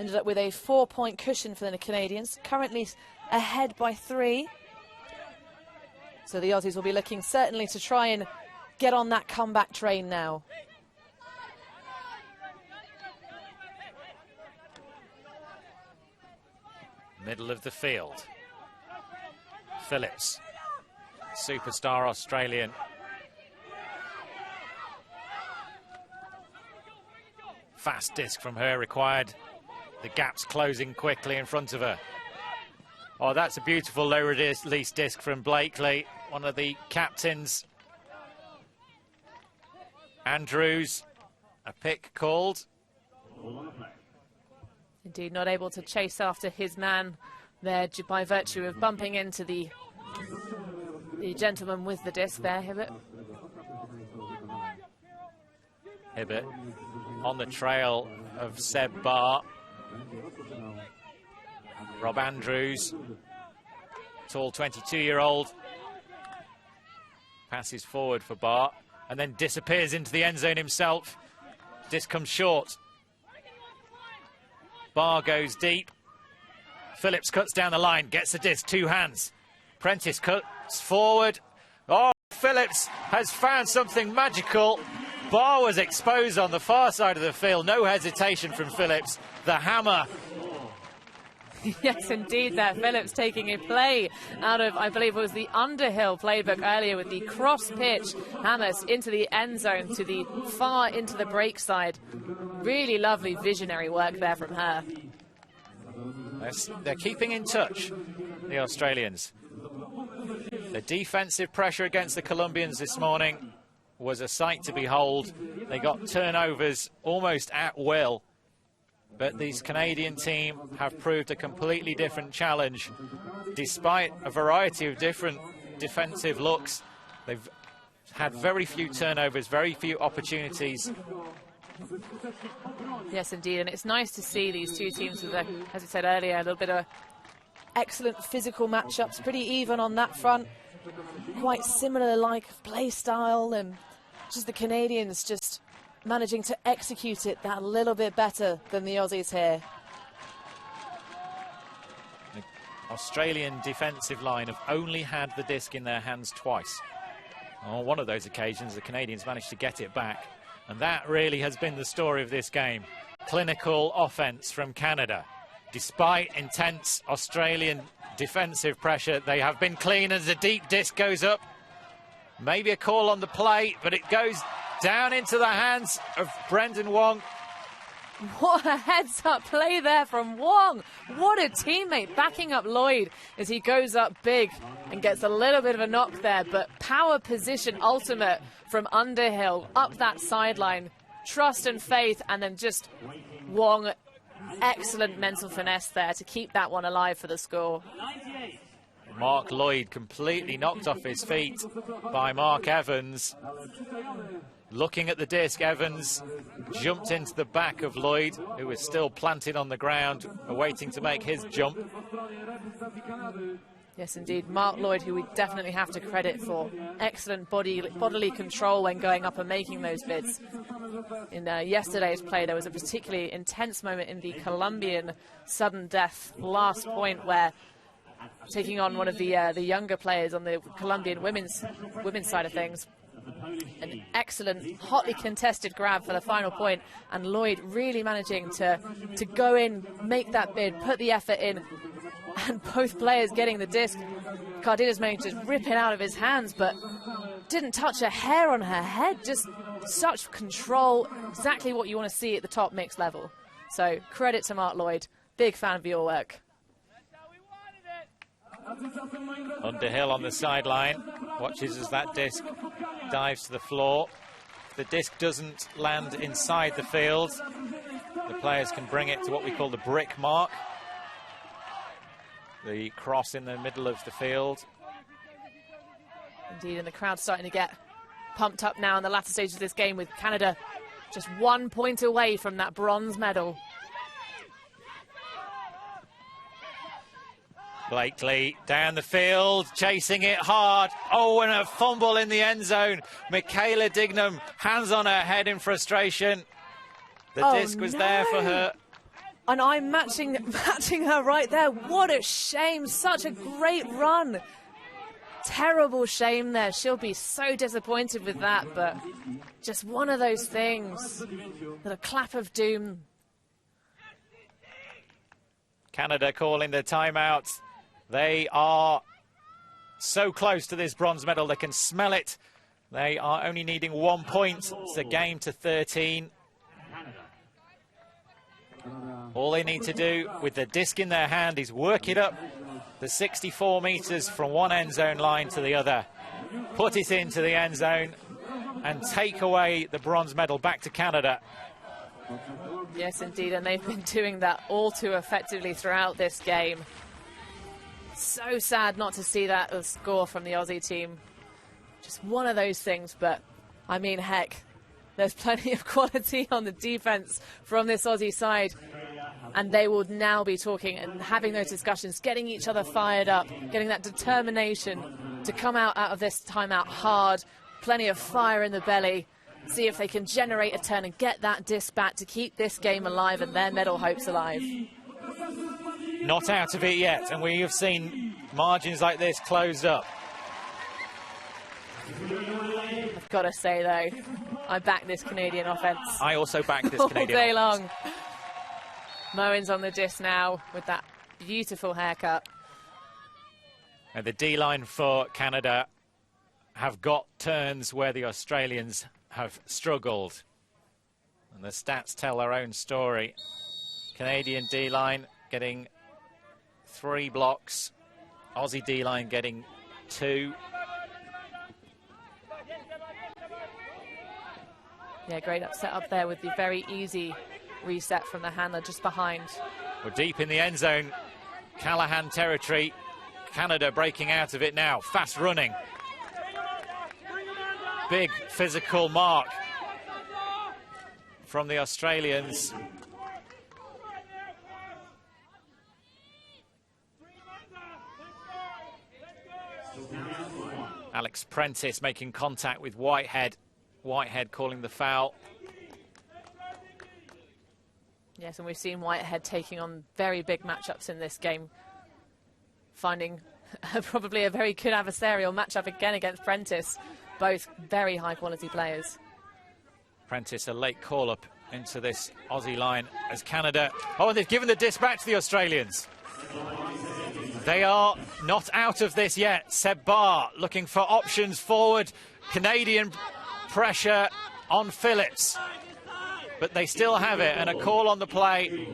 ended up with a 4-point cushion for the Canadians, currently ahead by 3. So the Aussies will be looking certainly to try and get on that comeback train now. Middle of the field. Phillips, superstar Australian. Fast disc from her required. The gap's closing quickly in front of her. Oh, that's a beautiful low release disc from Blakely, one of the captains. Andrews, a pick called. Indeed, not able to chase after his man there by virtue of bumping into the gentleman with the disc there, Hibbert. Hibbert on the trail of Seb Barr. Rob Andrews, tall 22-year-old, passes forward for Barr and then disappears into the end zone himself. Disc comes short. Barr goes deep. Phillips cuts down the line, gets the disc, 2 hands. Prentice cuts forward. Oh, Phillips has found something magical. Barr was exposed on the far side of the field. No hesitation from Phillips. The hammer. Yes, indeed, there. Phillips taking a play out of, I believe it was the Underhill playbook earlier with the cross-pitch hammers into the end zone to the far into the break side. Really lovely visionary work there from her. They're keeping in touch, the Australians. The defensive pressure against the Colombians this morning was a sight to behold. They got turnovers almost at will. But these Canadian team have proved a completely different challenge. Despite a variety of different defensive looks, they've had very few turnovers, very few opportunities. Yes, indeed, and it's nice to see these two teams with, as I said earlier, a little bit of excellent physical matchups, pretty even on that front. Quite similar like play style, and just the Canadians just managing to execute it that little bit better than the Aussies here. The Australian defensive line have only had the disc in their hands twice. On one of those occasions, the Canadians managed to get it back. And that really has been the story of this game. Clinical offense from Canada. Despite intense Australian defensive pressure, they have been clean as the deep disc goes up. Maybe a call on the play, but it goes down into the hands of Brendan Wong. What a heads-up play there from Wong. What a teammate backing up Lloyd as he goes up big and gets a little bit of a knock there. But power position ultimate from Underhill up that sideline. Trust and faith, and then just Wong, excellent mental finesse there to keep that one alive for the score. Mark Lloyd completely knocked off his feet by Mark Evans. Looking at the disc, Evans jumped into the back of Lloyd, who was still planted on the ground, awaiting to make his jump. Yes, indeed. Mark Lloyd, who we definitely have to credit for excellent bodily control when going up and making those bids. In yesterday's play, there was a particularly intense moment in the Colombian sudden death last point where, taking on one of the younger players on the Colombian women's side of things, an excellent, hotly contested grab for the final point, and Lloyd really managing to go in, make that bid, put the effort in, and both players getting the disc. Cardenas managed to rip it out of his hands, but didn't touch a hair on her head. Just such control, exactly what you want to see at the top mixed level. So credit to Mark Lloyd, big fan of your work. Underhill on the sideline, watches as that disc dives to the floor. If the disc doesn't land inside the field, the players can bring it to what we call the brick mark, the cross in the middle of the field. Indeed, and the crowd's starting to get pumped up now in the latter stages of this game, with Canada just 1 point away from that bronze medal. Blakely down the field, chasing it hard. Oh, and a fumble in the end zone. Michaela Dignam, hands on her head in frustration. The disc was there for her. And I'm matching her right there. What a shame. Such a great run. Terrible shame there. She'll be so disappointed with that, but just one of those things. A clap of doom. Canada calling the timeout. They are so close to this bronze medal, they can smell it. They are only needing 1 point. It's a game to 13. All they need to do with the disc in their hand is work it up the 64 metres from one end zone line to the other, put it into the end zone and take away the bronze medal back to Canada. Yes, indeed, and they've been doing that all too effectively throughout this game. So sad not to see that score from the Aussie team. Just one of those things, but I mean, heck, there's plenty of quality on the defense from this Aussie side, and they will now be talking and having those discussions, getting each other fired up, getting that determination to come out of this timeout hard, plenty of fire in the belly, see if they can generate a turn and get that disc back to keep this game alive and their medal hopes alive. Not out of it yet, and we have seen margins like this closed up. I've got to say, though, I back this Canadian offence. I also back this Canadian all day offense. long. Moen's on the disc now with that beautiful haircut. And the D-line for Canada have got turns where the Australians have struggled. And the stats tell their own story. Canadian D-line getting 3 blocks. Aussie D-line getting 2. Yeah, great upset up there with the very easy reset from the handler just behind. We're deep in the end zone. Callahan territory. Canada breaking out of it now. Fast running. Big physical mark from the Australians. Alex Prentice making contact with Whitehead. Whitehead calling the foul. Yes, and we've seen Whitehead taking on very big matchups in this game, finding probably a very good adversarial matchup again against Prentice. Both very high-quality players. Prentice, a late call-up into this Aussie line as Canada... Oh, and they've given the disc back to the Australians. They are not out of this yet. Seb Barr looking for options forward. Canadian pressure on Phillips. but they still have it, and a call on the play.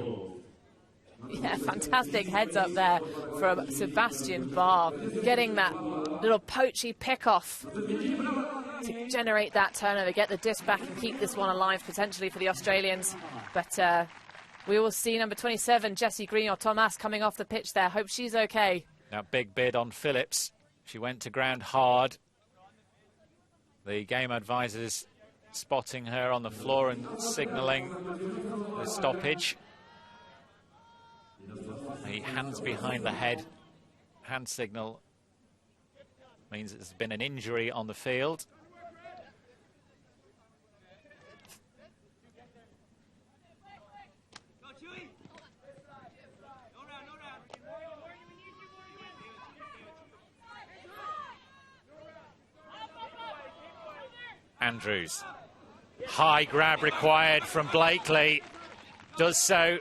Yeah, fantastic heads up there from Sebastian Barr, getting that little poachy pick-off to generate that turnover, get the disc back and keep this one alive potentially for the Australians. But we will see number 27, Jessie Green or Thomas, coming off the pitch there. Hope she's okay. Now, big bid on Phillips. She went to ground hard. The game advisors spotting her on the floor and signalling the stoppage. The hands behind the head hand signal means there's been an injury on the field. Andrews. High grab required from Blakely. Does so.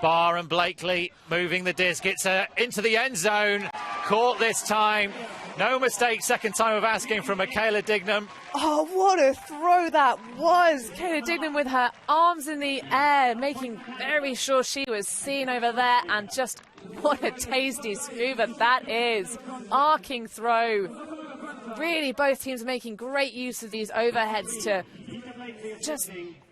Barr and Blakely moving the disc. It's into the end zone. Caught this time. No mistake, second time of asking from Michaela Dignam. Oh, what a throw that was. Michaela Dignam with her arms in the air, making very sure she was seen over there. And just what a tasty scuba that is. Arcing throw. Really, both teams making great use of these overheads to just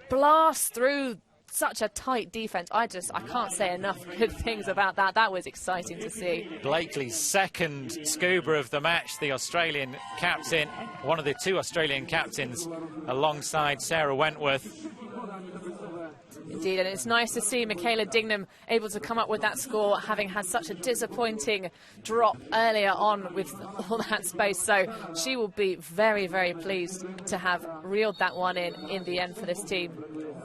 blast through such a tight defense. I can't say enough good things about that. That was exciting to see. Blakely's second scuba of the match, the Australian captain, one of the two Australian captains alongside Sarah Wentworth. Indeed, and it's nice to see Michaela Dignam able to come up with that score, having had such a disappointing drop earlier on with all that space. So she will be very, very pleased to have reeled that one in the end for this team,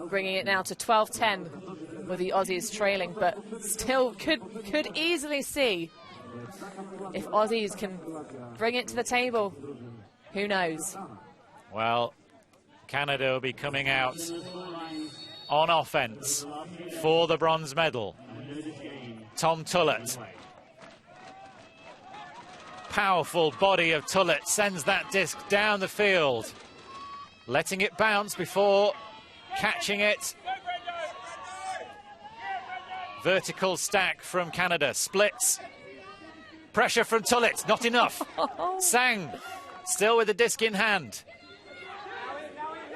bringing it now to 12-10 with the Aussies trailing, but still could easily see if Aussies can bring it to the table. Who knows? Well, Canada will be coming out on offense for the bronze medal. Tom Tullett. Powerful body of Tullett sends that disc down the field, letting it bounce before catching it. Vertical stack from Canada, splits. Pressure from Tullett, not enough. Sang, still with the disc in hand.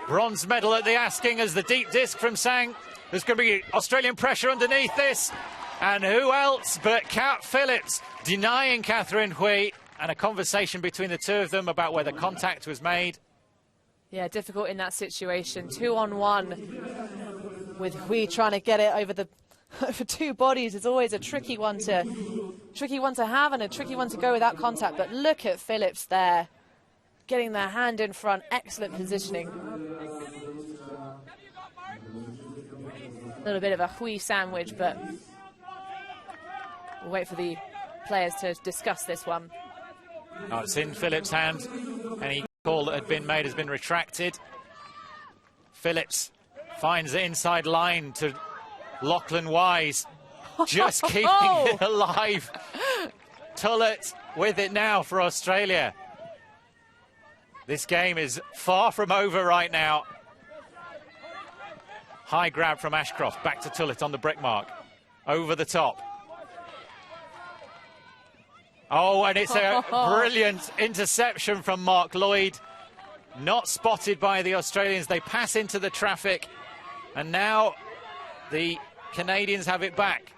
Bronze medal at the asking as the deep disc from Sang. There's going to be Australian pressure underneath this. And who else but Kat Phillips denying Catherine Hui, and a conversation between the two of them about where the contact was made. Yeah, difficult in that situation. 2-on-1 with Hui trying to get it over the over two bodies is always a tricky one to have and a tricky one to go without contact. But look at Phillips there, getting their hand in front, excellent positioning. A little bit of a Hui sandwich, but we'll wait for the players to discuss this one. Oh, it's in Phillips' hand. Any call that had been made has been retracted. Phillips finds the inside line to Lachlan Wise, just keeping it alive. Tullett with it now for Australia. This game is far from over right now. High grab from Ashcroft, back to Tullett on the brick mark. Over the top. Oh, and it's a brilliant interception from Mark Lloyd. Not spotted by the Australians. They pass into the traffic. And now the Canadians have it back.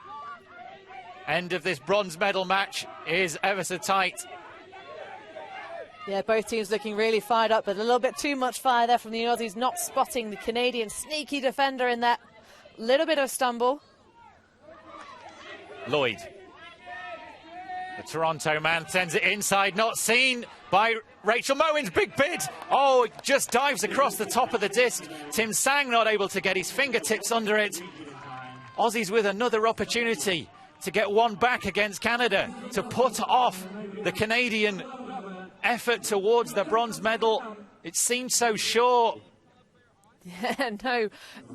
End of this bronze medal match is ever so tight. Yeah, both teams looking really fired up, but a little bit too much fire there from the Aussies, not spotting the Canadian sneaky defender in that little bit of stumble. Lloyd. The Toronto man sends it inside, not seen by Rachel Mowins. Big bid. Oh, it just dives across the top of the disc. Tim Sang not able to get his fingertips under it. Aussies with another opportunity to get one back against Canada, to put off the Canadian effort towards the bronze medal. It seemed so sure. Yeah, no,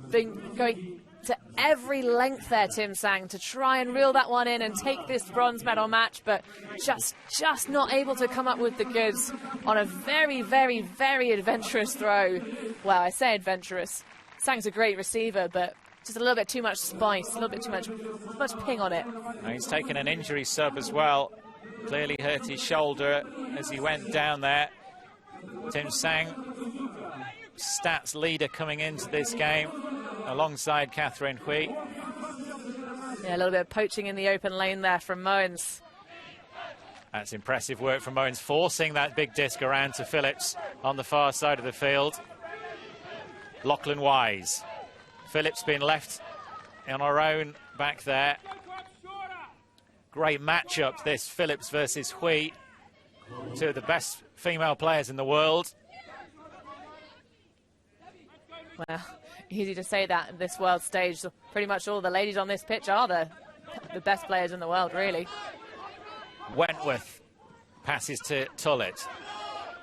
been going to every length there, Tim Sang, to try and reel that one in and take this bronze medal match, but just not able to come up with the goods on a very, very, very adventurous throw. Well, I say adventurous. Sang's a great receiver, but just a little bit too much spice, a little bit too much ping on it. And he's taken an injury sub as well. Clearly hurt his shoulder as he went down there. Tim Sang, stats leader coming into this game, alongside Catherine Hui. Yeah, a little bit of poaching in the open lane there from Moens. That's impressive work from Moens, forcing that big disc around to Phillips on the far side of the field. Lachlan Wise. Phillips being left on her own back there. Great matchup, this Phillips versus Hui. Two of the best female players in the world. Well, easy to say that at this world stage. Pretty much all the ladies on this pitch are the best players in the world, really. Wentworth passes to Tullett.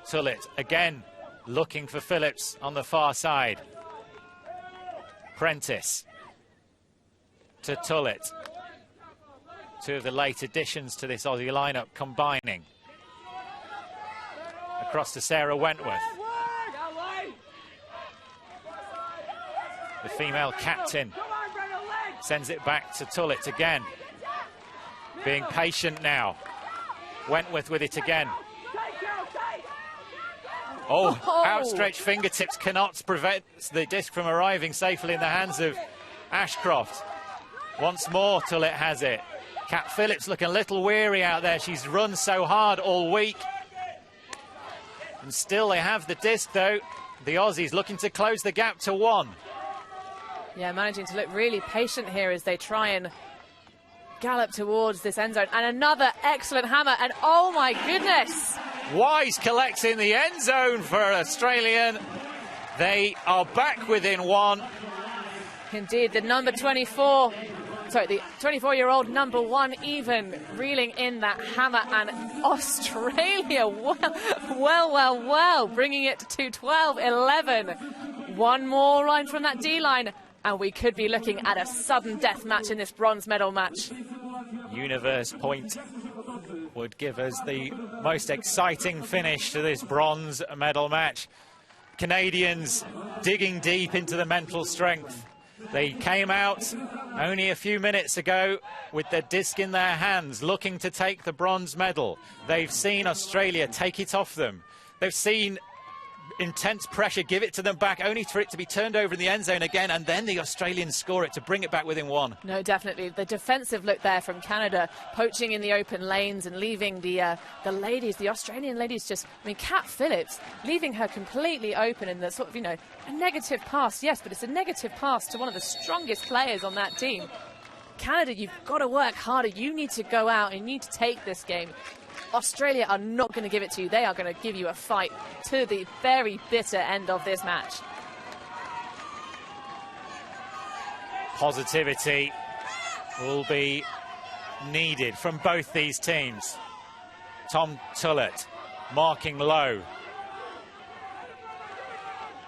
Tullett again looking for Phillips on the far side. Prentice to Tullett. Two of the late additions to this Aussie lineup combining. Across to Sarah Wentworth. The female captain sends it back to Tullett again. Being patient now. Wentworth with it again. Oh, outstretched fingertips cannot prevent the disc from arriving safely in the hands of Ashcroft. Once more, Tullett has it. Kat Phillips looking a little weary out there. She's run so hard all week. And still they have the disc, though. The Aussies looking to close the gap to 1. Yeah, managing to look really patient here as they try and gallop towards this end zone. And another excellent hammer. And oh, my goodness. Wise collects in the end zone for Australian. They are back within 1. Indeed, the number 24, sorry, the 24-year-old number 1 even reeling in that hammer, and Australia, well, bringing it to 12-11. One more line from that D-line, and we could be looking at a sudden death match in this bronze medal match. Universe point would give us the most exciting finish to this bronze medal match. Canadians digging deep into the mental strength. They came out only a few minutes ago with their disc in their hands, looking to take the bronze medal. They've seen Australia take it off them. They've seen intense pressure give it to them back, only for it to be turned over in the end zone again, and then the Australians score it to bring it back within 1. No, definitely. The defensive look there from Canada, poaching in the open lanes and leaving the ladies, the Australian ladies, just, I mean, Kat Phillips, leaving her completely open in the sort of, you know, a negative pass, yes, but it's a negative pass to one of the strongest players on that team. Canada, you've got to work harder. You need to go out and you need to take this game. Australia are not going to give it to you. They are going to give you a fight to the very bitter end of this match. Positivity will be needed from both these teams. Tom Tullett marking low.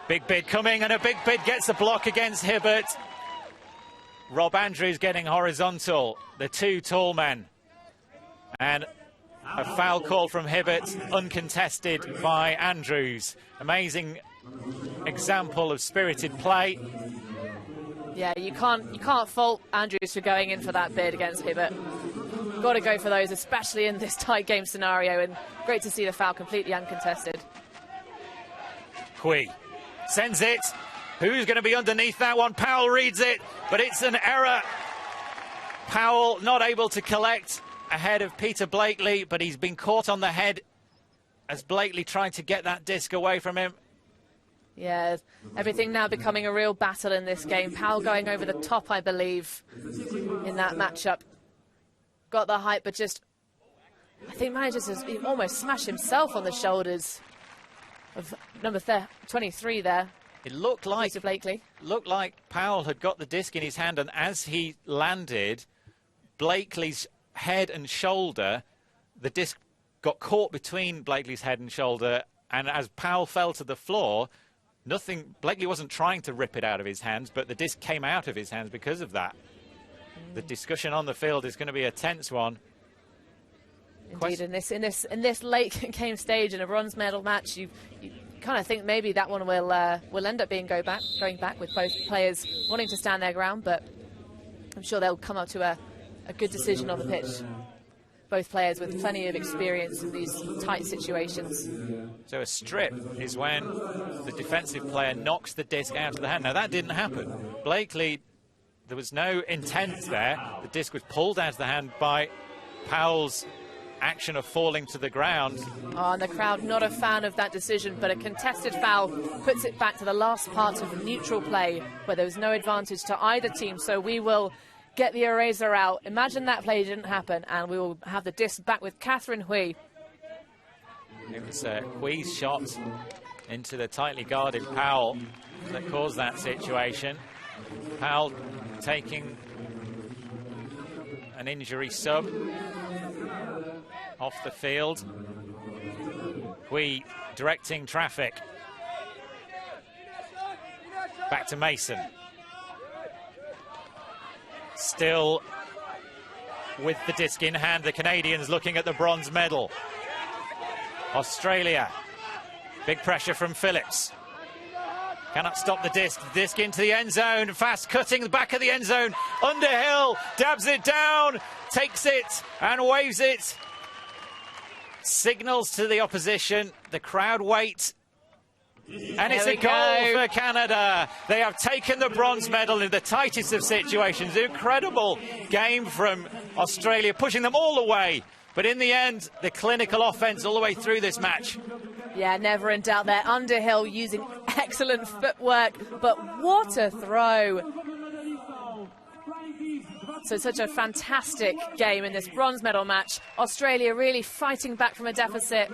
Big bid coming, and a big bid gets a block against Hibbert. Rob Andrews getting horizontal, the two tall men. And a foul call from Hibbert, uncontested by Andrews. Amazing example of spirited play. Yeah, you can't fault Andrews for going in for that bid against Hibbert. Got to go for those, especially in this tight game scenario, and great to see the foul completely uncontested. Hui sends it. Who's going to be underneath that one? Powell reads it, but it's an error. Powell not able to collect ahead of Peter Blakely, but he's been caught on the head as Blakely tried to get that disc away from him. Yeah, everything now becoming a real battle in this game. Powell going over the top, I believe, in that matchup. Got the height, but just, I think manages to almost smash himself on the shoulders of number 23 there. It looked like Peter Blakely. Looked like Powell had got the disc in his hand, and as he landed, Blakely's head and shoulder, the disc got caught between Blakely's head and shoulder, and as Powell fell to the floor, Blakely wasn't trying to rip it out of his hands, but the disc came out of his hands because of that. The discussion on the field is going to be a tense one. Indeed, in this late game stage in a bronze medal match, you kind of think maybe that one will end up being going back with both players wanting to stand their ground, but I'm sure they'll come up to a good decision on the pitch. Both players with plenty of experience in these tight situations. So a strip is when the defensive player knocks the disc out of the hand. Now, that didn't happen. Blakely, there was no intent there. The disc was pulled out of the hand by Powell's action of falling to the ground. Oh, and the crowd not a fan of that decision, but a contested foul puts it back to the last part of neutral play, where there was no advantage to either team. So we will get the eraser out. Imagine that play didn't happen, and we will have the disc back with Catherine Hui. It was Hui's shot into the tightly guarded Powell that caused that situation. Powell taking an injury sub off the field. Hui directing traffic. Back to Mason. Still with the disc in hand, the Canadians looking at the bronze medal. Australia, big pressure from Phillips. Cannot stop the disc into the end zone, fast cutting the back of the end zone. Underhill dabs it down, takes it and waves it. Signals to the opposition, the crowd wait. And it's a goal for Canada. They have taken the bronze medal in the tightest of situations. Incredible game from Australia, pushing them all the way. But in the end, the clinical offense all the way through this match. Yeah, never in doubt there. Underhill using excellent footwork, but what a throw. So such a fantastic game in this bronze medal match. Australia really fighting back from a deficit.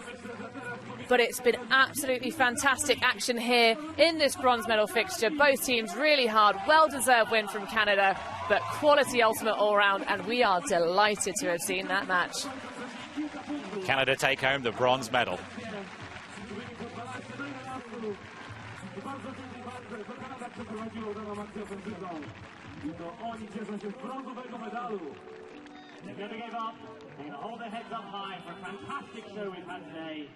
But it's been absolutely fantastic action here in this bronze medal fixture. Both teams really hard, well-deserved win from Canada, but quality ultimate all-round, and we are delighted to have seen that match. Canada take home the bronze medal. They're going to give up. They're going to hold their heads up high for a fantastic show we've had today.